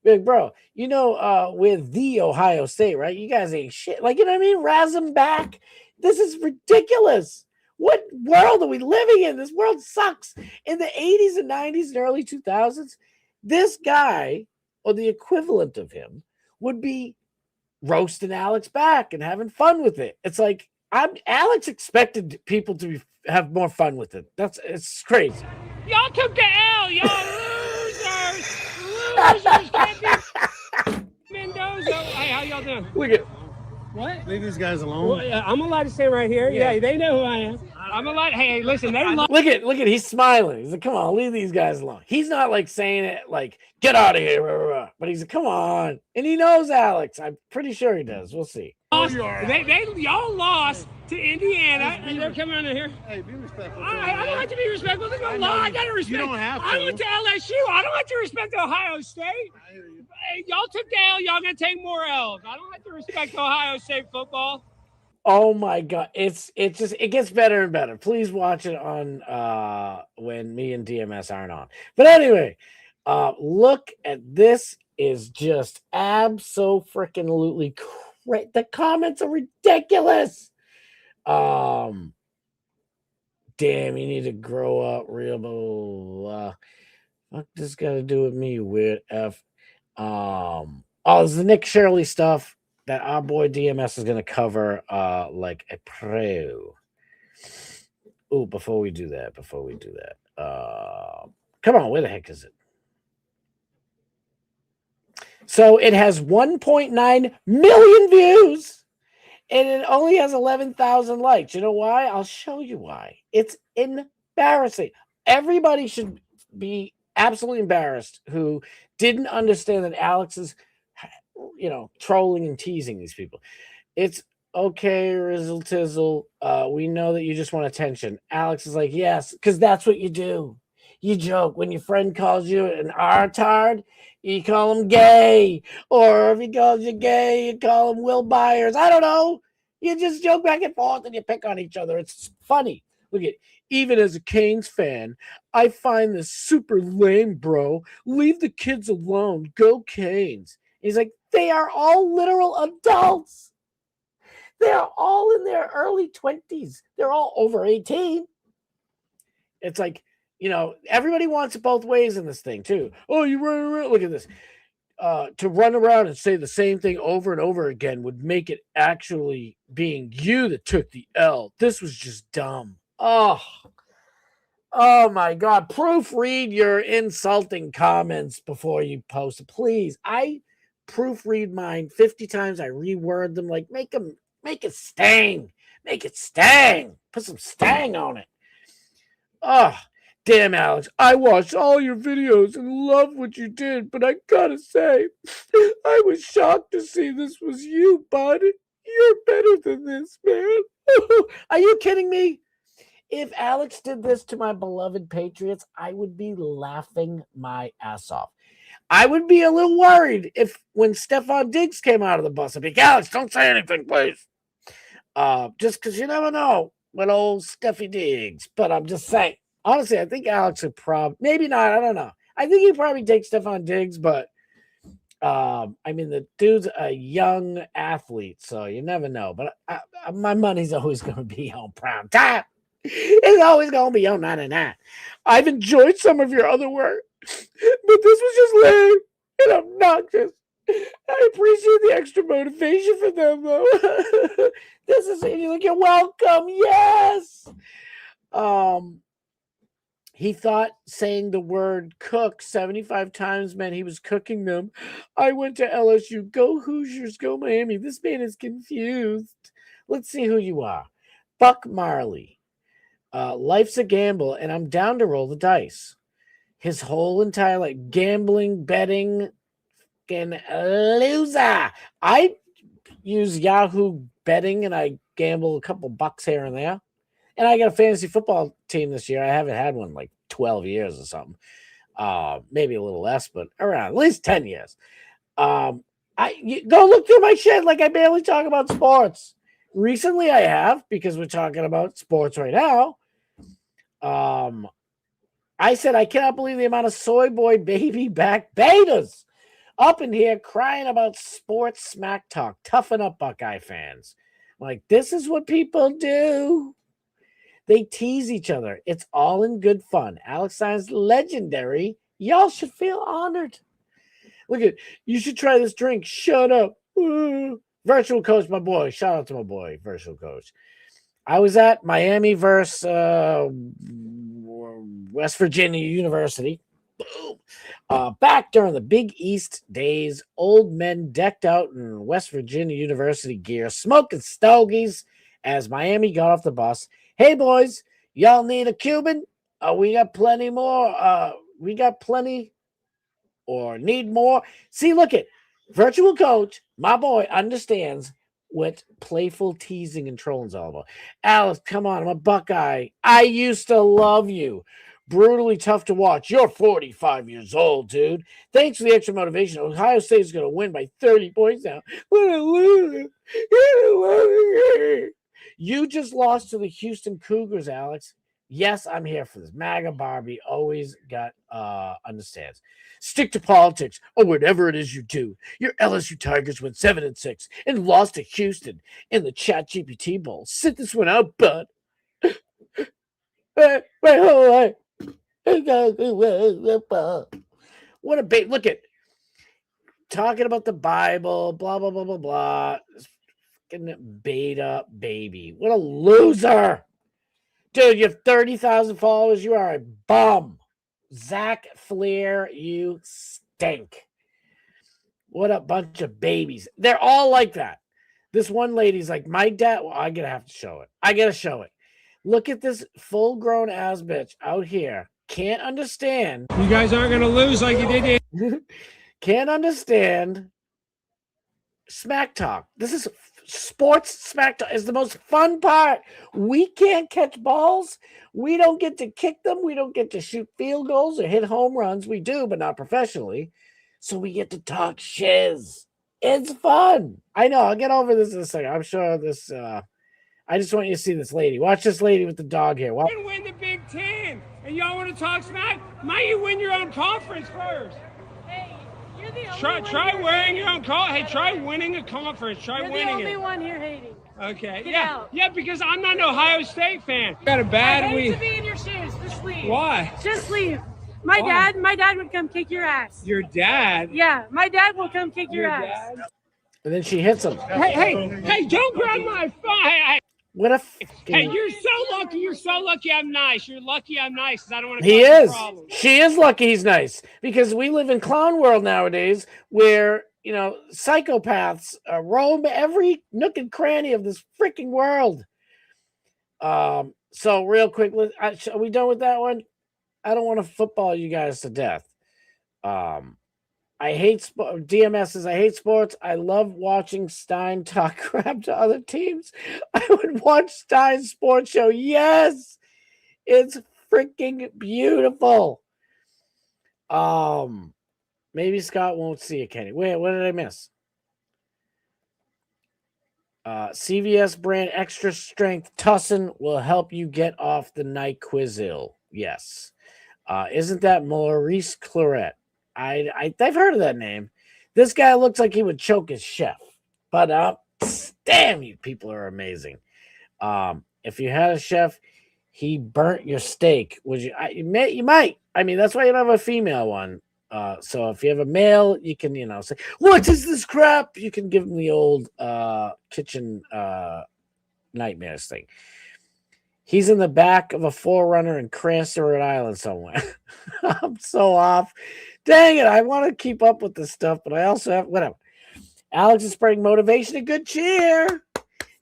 Be like, bro, we're the Ohio State, right? You guys ain't shit. Like, you know what I mean? Razz them back. This is ridiculous. What world are we living in? This world sucks. In the 80s and 90s and early 2000s, this guy, or the equivalent of him, would be roasting Alex back and having fun with it. It's like, Alex expected people to have more fun with it. It's crazy. Y'all took the L. Y'all losers. Losers can't beat Mendoza. Hey, how y'all doing? Look at What? Leave these guys alone. Well, I'm allowed to stay right here. Yeah, they know who I am. I'm allowed. Hey, listen, they love. Look at he's smiling. He's like, come on, leave these guys alone. He's not like saying it like, get out of here, but he's like, come on. And he knows Alex. I'm pretty sure he does. We'll see. Y'all lost to Indiana, and they're coming under here. Hey, be respectful. I don't have to be respectful. They're gonna lie. I gotta respect. You don't have to. I went to LSU. I don't have to respect Ohio State. I hear you. Hey, y'all took the L. Y'all gonna take more L's. I don't have to respect Ohio State football. Oh my God. It gets better and better. Please watch it on when me and DMS aren't on. But anyway, look at this. Is just abso-freaking-lutely crazy. The comments are ridiculous. Damn, you need to grow up, real blah, blah, blah. Fuck this got to do with me, weird F. There's the Nick Shirley stuff that our boy DMS is going to cover like a pro. Oh, before we do that, come on, where the heck is it? So it has 1.9 million views and it only has 11,000 likes. You know why? I'll show you why. It's embarrassing. Everybody should be absolutely embarrassed who didn't understand that Alex is, trolling and teasing these people. It's okay, Rizzle Tizzle. We know that you just want attention. Alex is like, yes, because that's what you do. You joke when your friend calls you an R-tard, you call him gay. Or if he calls you gay, you call him Will Byers. I don't know. You just joke back and forth and you pick on each other. It's funny. Look at, even as a Canes fan, I find this super lame, bro. Leave the kids alone. Go Canes. He's like, they are all literal adults. They are all in their early 20s. They're all over 18. It's like, everybody wants it both ways in this thing, too. Oh, you run around. Look at this. To run around and say the same thing over and over again would make it actually being you that took the L. This was just dumb. Oh my God. Proofread your insulting comments before you post it. Please. I proofread mine 50 times. I reword them. Like, make it sting. Make it sting. Put some sting on it. Oh, damn, Alex. I watched all your videos and love what you did, but I gotta say, I was shocked to see this was you, bud. You're better than this, man. Are you kidding me? If Alex did this to my beloved Patriots, I would be laughing my ass off. I would be a little worried if when Stephon Diggs came out of the bus, I'd be like, Alex, don't say anything, please. Just because you never know with old Steffi Diggs. But I'm just saying, honestly, I think Alex would probably, maybe not, I don't know. I think he'd probably take Stephon Diggs, but I mean, the dude's a young athlete, so you never know. But my money's always going to be on prime time. It's always going to be on 99. I've enjoyed some of your other work, but this was just lame and obnoxious. I appreciate the extra motivation for them, though. This is you're welcome. Yes. He thought saying the word cook 75 times meant he was cooking them. I went to LSU. Go Hoosiers, go Miami. This man is confused. Let's see who you are. Buck Marley. Life's a gamble, and I'm down to roll the dice. His whole entire life, gambling, betting, and loser. I use Yahoo betting, and I gamble a couple bucks here and there. And I got a fantasy football team this year. I haven't had one in like 12 years or something. Maybe a little less, but around at least 10 years. Go look through my shit. Like, I barely talk about sports. Recently I have, because we're talking about sports right now. I said, I cannot believe the amount of soy boy baby back betas up in here crying about sports smack talk. Toughen up, Buckeye fans. Like, this is what people do. They tease each other. It's all in good fun. Alex Stein's legendary. Y'all should feel honored. Look at, you should try this drink. Shut up. Virtual coach, my boy. Shout out to my boy, virtual coach. I was at Miami versus West Virginia University. Boom. Back during the Big East days, old men decked out in West Virginia University gear, smoking stogies as Miami got off the bus. Hey, boys, y'all need a Cuban? We got plenty more. We got plenty or need more. See, look at virtual coach. My boy understands what playful teasing and trolling is all about. Alex, come on. I'm a Buckeye. I used to love you. Brutally tough to watch. You're 45 years old, dude. Thanks for the extra motivation. Ohio State is going to win by 30 points now. You just lost to the Houston Cougars, Alex. Yes, I'm here for this. MAGA Barbie always got understands. Stick to politics or whatever it is you do. Your LSU Tigers went 7-6 and lost to Houston in the Chat GPT Bowl. Sit this one out, bud. Wait, hold on. What a bait. Look at talking about the Bible, blah, blah, blah, blah, blah. Fucking beta baby. What a loser. Dude, you have 30,000 followers. You are a bum. Zach Flair, you stink. What a bunch of babies. They're all like that. This one lady's like, my dad. Well, I'm going to have to show it. I got to show it. Look at this full-grown ass bitch out here. Can't understand. You guys aren't going to lose like you did. Can't understand smack talk. This is sports smack talk. Is the most fun part. We can't catch balls. We don't get to kick them. We don't get to shoot field goals or hit home runs. We do, but not professionally. So we get to talk shiz. It's fun. I know. I'll get over this in a second. I'm sure this... I just want you to see this lady. Watch this lady with the dog here. You can win the Big Ten, and y'all want to talk smack? Might you win your own conference first? Hey, you're the only Try wearing your own conference. Hey, try winning a conference. Try winning it. You're the only one here hating. Okay. Get out. Yeah, because I'm not an Ohio State fan. Got a bad I hate week. to be in your shoes. Just leave. Why? Just leave. My dad would come kick your ass. Your dad? Yeah, my dad will come kick your ass. And then she hits him. Hey, don't grab my phone. Hey. What a Hey, you're so lucky. You're so lucky I'm nice. You're lucky I'm nice because I don't want to he cause you is. problems. She is lucky he's nice because we live in clown world nowadays where, you know, psychopaths roam every nook and cranny of this freaking world. So real quick, are we done with that one? I don't want to football you guys to death. I hate DMS says I hate sports. I love watching Stein talk crap to other teams. I would watch Stein's sports show. Yes, it's freaking beautiful. Maybe Scott won't see it, Kenny. Wait, what did I miss? CVS brand extra strength Tussin will help you get off the NyQuil. Yes. Isn't that Maurice Claret? I've heard of that name. This guy looks like he would choke his chef. But damn, you people are amazing. If you had a chef, he burnt your steak. Would you? You might. I mean, that's why you don't have a female one. So if you have a male, you can, you know, say, "What is this crap?" You can give him the old kitchen nightmares thing. He's in the back of a 4Runner in Cranston, Rhode Island somewhere. I'm so off. Dang it. I want to keep up with this stuff, but I also have whatever. Alex is spreading motivation and good cheer.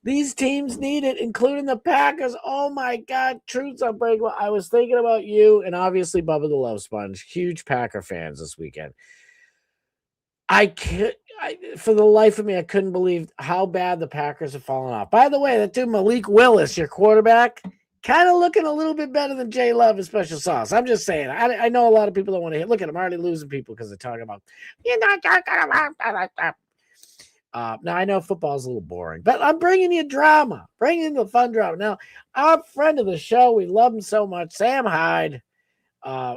These teams need it, including the Packers. Oh my God. Truth's unbreakable. I was thinking about you and obviously Bubba the Love Sponge. Huge Packer fans this weekend. For the life of me, I couldn't believe how bad the Packers have fallen off. By the way, that dude Malik Willis, your quarterback, kind of looking a little bit better than Jay Love in special sauce. I'm just saying. I know a lot of people don't want to hear. Look at him already losing people because they're talking about. Now I know football's a little boring, but I'm bringing you drama, bringing the fun drama. Now, our friend of the show, we love him so much, Sam Hyde.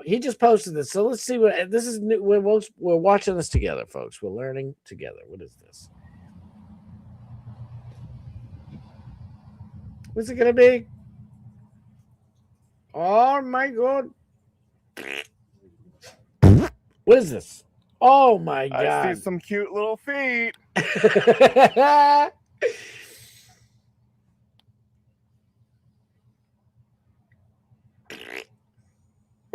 He just posted this, so let's see what this is. We're watching this together, folks. We're learning together. What is this? What's it gonna be? Oh my God! What is this? Oh my God! I see some cute little feet.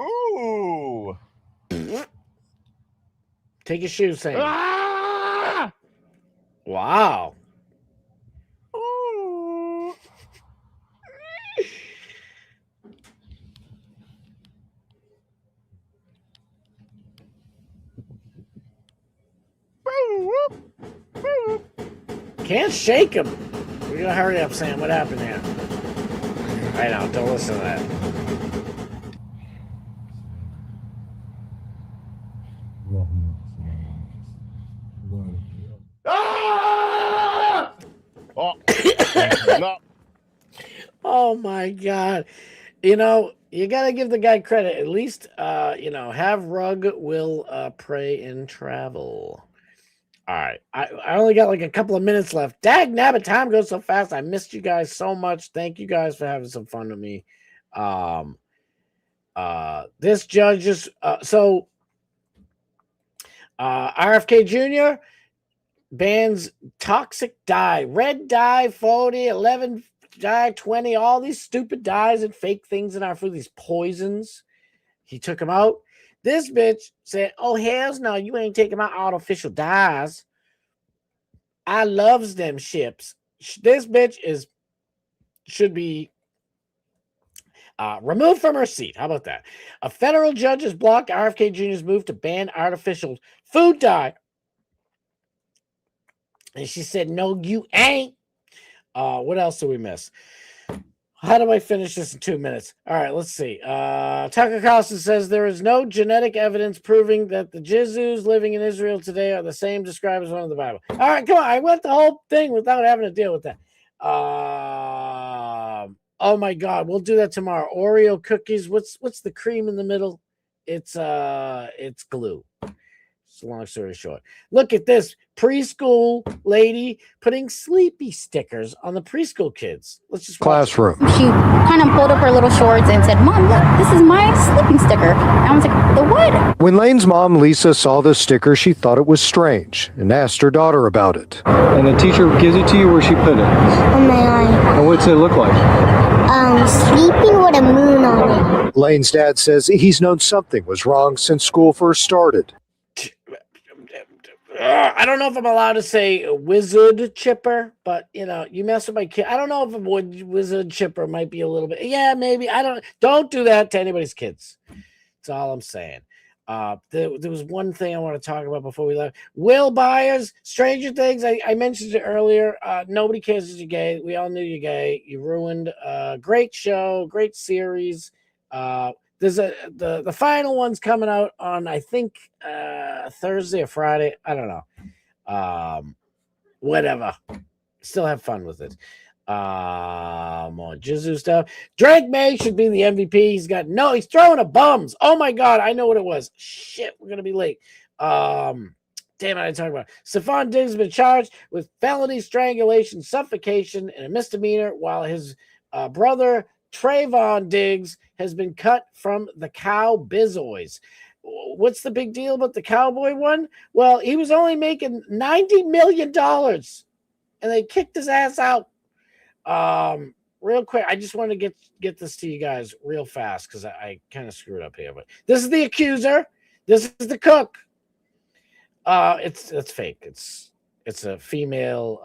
Ooh. Take your shoes, Sam. Ah! Wow. Ooh. Can't shake him. We're gonna hurry up, Sam. What happened here? I know. Don't listen to that. Ah! Oh. No. Oh my God. You know, you got to give the guy credit. At least, you know, have rug will pray in travel. All right. I only got like a couple of minutes left. Dag nabbit, time goes so fast. I missed you guys so much. Thank you guys for having some fun with me. This judge is RFK Jr. bans toxic dye, red dye, 40, 11 dye, 20, all these stupid dyes and fake things in our food, these poisons. He took them out. This bitch said, "Oh, hells no, you ain't taking my artificial dyes. I loves them ships." This bitch should be removed from her seat. How about that? A federal judge has blocked RFK Jr.'s move to ban artificial food dye. And she said, "No, you ain't." What else do we miss? How do I finish this in 2 minutes? All right, let's see. Tucker Carlson says there is no genetic evidence proving that the Jews living in Israel today are the same described as one of the Bible. All right, come on. I went the whole thing without having to deal with that. Oh my God, we'll do that tomorrow. Oreo cookies. What's the cream in the middle? It's glue. It's a long story short. Look at this preschool lady putting sleepy stickers on the preschool kids. Let's just watch it. Classroom. She kind of pulled up her little shorts and said, "Mom, look, this is my sleeping sticker." And I was like, "The what?" When Lane's mom, Lisa, saw the sticker, she thought it was strange and asked her daughter about it. And the teacher gives it to you, where she put it? On my eye. And what's it look like? Sleeping with a moon on it. Lane's dad says he's known something was wrong since school first started. I don't know if I'm allowed to say wizard chipper, but you mess with my kid. I don't know if a wizard chipper might be a little bit. Yeah, maybe. Don't do that to anybody's kids. That's all I'm saying. There was one thing I want to talk about before we left. Will Byers, Stranger Things. I mentioned it earlier. Nobody cares that you're gay. We all knew you're gay. You ruined a great show, great series. There's the final one's coming out on, I think, Thursday or Friday. I don't know. Whatever. Still have fun with it. More Jizu stuff. Drake May should be the MVP. He's throwing a bums. Oh my god, I know what it was. Shit, we're gonna be late. Damn it, I talked about it. Stephon Diggs has been charged with felony strangulation, suffocation, and a misdemeanor, while his brother Trayvon Diggs has been cut from the Cow Bizoys. What's the big deal about the Cowboy one? Well, he was only making $90 million, and they kicked his ass out. Real quick, I just want to get this to you guys real fast because I kind of screwed up here. But this is the accuser. This is the cook. It's fake. It's a female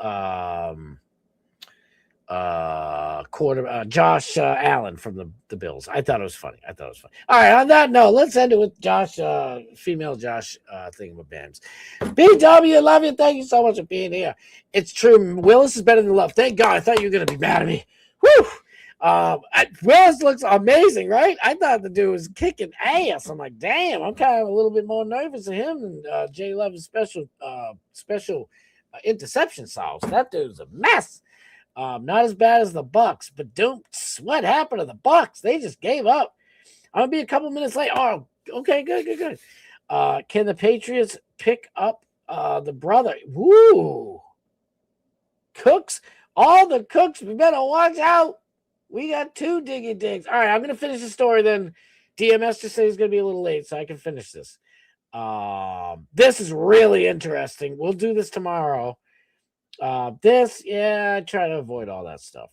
Josh Allen from the Bills. I thought it was funny. All right, on that note, let's end it with female Josh thingamabams. BW, love you. Thank you so much for being here. It's true. Willis is better than Love. Thank God. I thought you were going to be mad at me. Whew. Willis looks amazing, right? I thought the dude was kicking ass. I'm like, damn, I'm kind of a little bit more nervous of him than Jay Love's special interception sauce. That dude's a mess. Not as bad as the Bucks, but what happened to the Bucks? They just gave up. I'm gonna be a couple minutes late. Oh, okay, good. Can the Patriots pick up the brother? Woo! Cooks, all the cooks, we better watch out. We got 2 diggy digs. All right, I'm gonna finish the story then. DMS just said he's gonna be a little late, so I can finish this. This is really interesting. We'll do this tomorrow. I try to avoid all that stuff.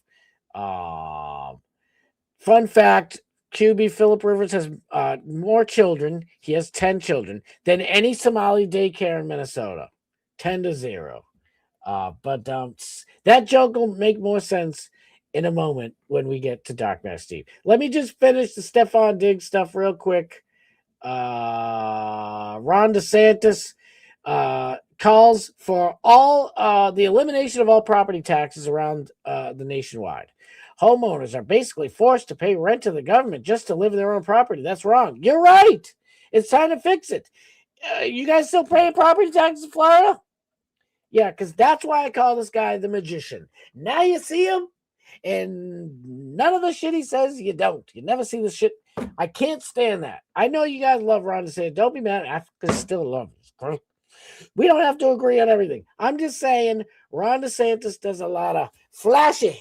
Fun fact, QB Phillip Rivers has more children. He has 10 children than any Somali daycare in Minnesota. 10-0. But that joke will make more sense in a moment when we get to Dark Matter Steve. Let me just finish the Stephon Diggs stuff real quick. Ron DeSantis calls for all the elimination of all property taxes around the nationwide. Homeowners are basically forced to pay rent to the government just to live in their own property. That's wrong. You're right. It's time to fix it. You guys still paying property taxes in Florida? Yeah, because that's why I call this guy the magician. Now you see him, and none of the shit he says you don't. You never see the shit. I can't stand that. I know you guys love Ron DeSantis. Don't be mad. Africa still love us. We don't have to agree on everything. I'm just saying Ron DeSantis does a lot of flashy,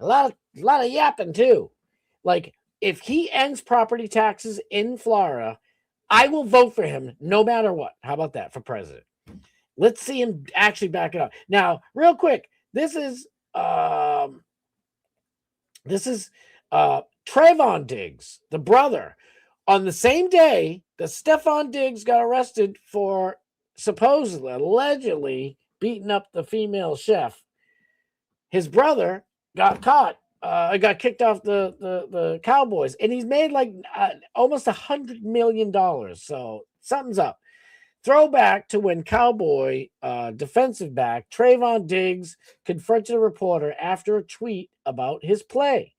a lot of yapping too. Like if he ends property taxes in Florida, I will vote for him no matter what. How about that for president? Let's see him actually back it up. Now, real quick, this is Trayvon Diggs, the brother. On the same day that Stephon Diggs got arrested for supposedly, allegedly beating up the female chef, his brother got caught, got kicked off the Cowboys, and he's made like almost $100 million. So something's up. Throwback to when Cowboy defensive back Trayvon Diggs confronted a reporter after a tweet about his play.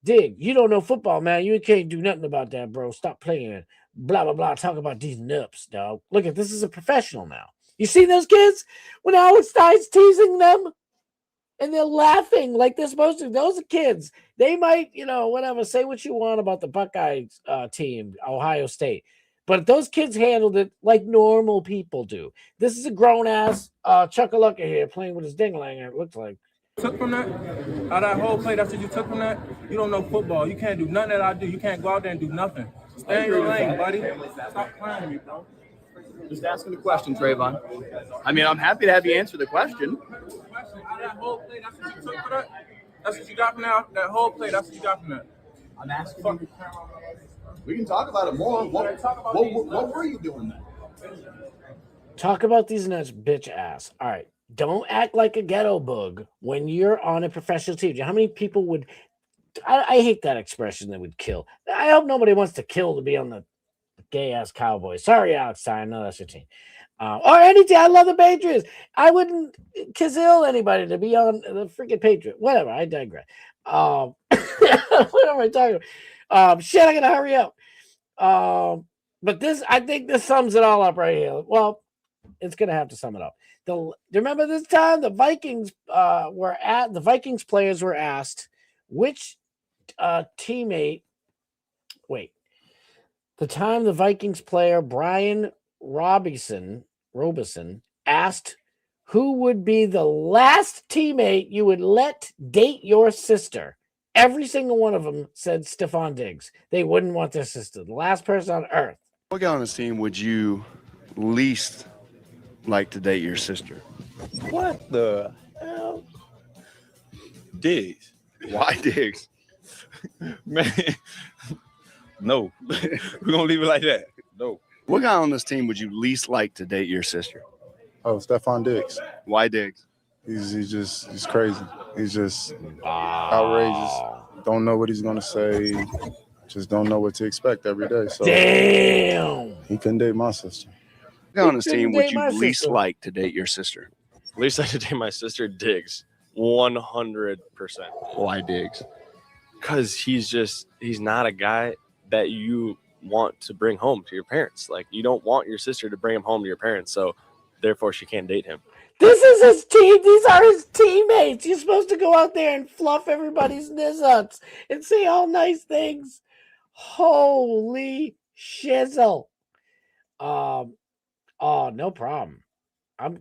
Dig, you don't know football, man. You can't do nothing about that, bro. Stop playing it. Blah, blah, blah. Talk about these nups, dog. Look at this is a professional now. You see those kids? When Howard Stein's teasing them and they're laughing like they're supposed to. Those are kids. They might, whatever, say what you want about the Buckeyes team, Ohio State. But those kids handled it like normal people do. This is a grown ass Chuckalunka here playing with his dinglanger. It looks like. Took from that? Out of that whole play, that's what you took from that? You don't know football. You can't do nothing that I do. You can't go out there and do nothing. Stay in your lane, buddy. Stop playing with me, bro. Just asking the question, Trayvon. I mean, I'm happy to have you answer the question. Out of that whole play, that's what you took for that? That's what you got from that whole play, that's what you got from that. I'm asking you. We can talk about it more. What were you doing then? Talk about these nuts, bitch ass. All right. Don't act like a ghetto bug when you're on a professional team. How many people would I hate that expression that would kill. I hope nobody wants to kill to be on the gay ass Cowboys. Sorry, Alex. I know that's your team. Or any team. I love the Patriots. I wouldn't kill anybody to be on the freaking Patriot. Whatever. I digress. What am I talking about? Shit, I gotta hurry up. But I think this sums it all up right here. Well, it's gonna have to sum it up. Remember this time the Vikings players were asked which teammate. Wait, the time the Vikings player Brian Robison asked who would be the last teammate you would let date your sister. Every single one of them said Stephon Diggs. They wouldn't want their sister. The last person on earth. What guy on this team would you least like to date your sister? What the hell? Diggs. Why Diggs? Man, no. We're going to leave it like that. No. What guy on this team would you least like to date your sister? Oh, Stephon Diggs. Why Diggs? He's crazy. He's just outrageous. Don't know what he's going to say. Just don't know what to expect every day. So damn. He couldn't date my sister. What guy on this team would you least like to date your sister? Least like to date my sister, Diggs. 100%. Why Diggs? Because he's not a guy that you want to bring home to your parents. Like, you don't want your sister to bring him home to your parents, so therefore she can't date him. This is his team. These are his teammates. You're supposed to go out there and fluff everybody's nizzuts and say all nice things. Holy shizzle. Oh, no problem. I'm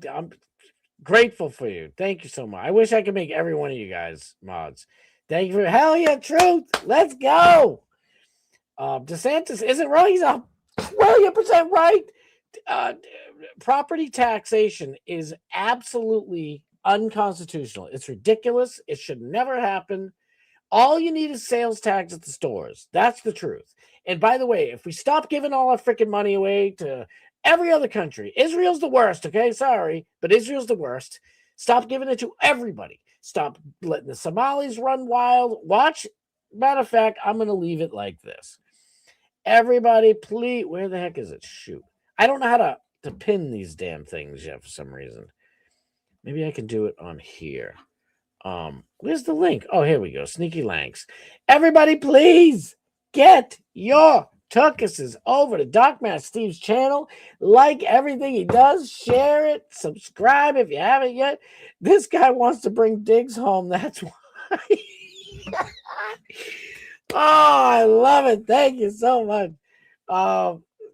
grateful for you. Thank you so much. I wish I could make every one of you guys mods. Thank you for hell yeah, truth. Let's go. DeSantis isn't wrong. He's 1,000,000% right. Property taxation is absolutely unconstitutional. It's ridiculous. It should never happen. All you need is sales tax at the stores. That's the truth. And by the way, if we stop giving all our freaking money away to every other country, Israel's the worst, okay? Sorry, but Israel's the worst. Stop giving it to everybody. Stop letting the Somalis run wild. Watch. Matter of fact, I'm going to leave it like this. Everybody, please. Where the heck is it? Shoot. I don't know how to pin these damn things yet for some reason. Maybe I can do it on here. Where's the link? Oh, here we go. Sneaky Lanks. Everybody, please get your tuckuses over to Doc Matt Steve's channel. Like everything he does. Share it. Subscribe if you haven't yet. This guy wants to bring Diggs home. That's why. Oh, I love it. Thank you so much.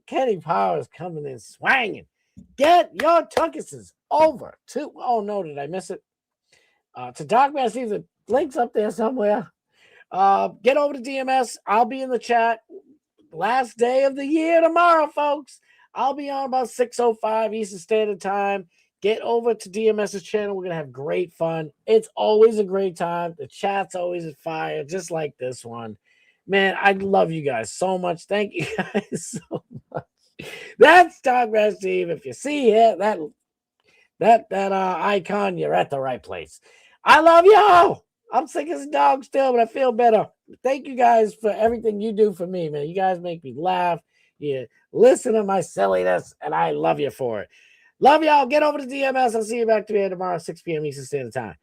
Kenny Powers coming in swanging. Get your tuckuses over to, oh no, did I miss it? To Doc Man Steve, the link's up there somewhere. Get over to DMS. I'll be in the chat. Last day of the year tomorrow, folks. I'll be on about 6:05 Eastern Standard Time. Get over to DMS's channel. We're going to have great fun. It's always a great time. The chat's always a fire, just like this one. Man, I love you guys so much. Thank you guys so much. That's Doc Man Steve. If you see it, that icon, you're at the right place. I love y'all. I'm sick as a dog still, but I feel better. Thank you guys for everything you do for me, man. You guys make me laugh. You listen to my silliness, and I love you for it. Love y'all. Get over to DMS. I'll see you back to here tomorrow, 6 p.m. Eastern Standard Time.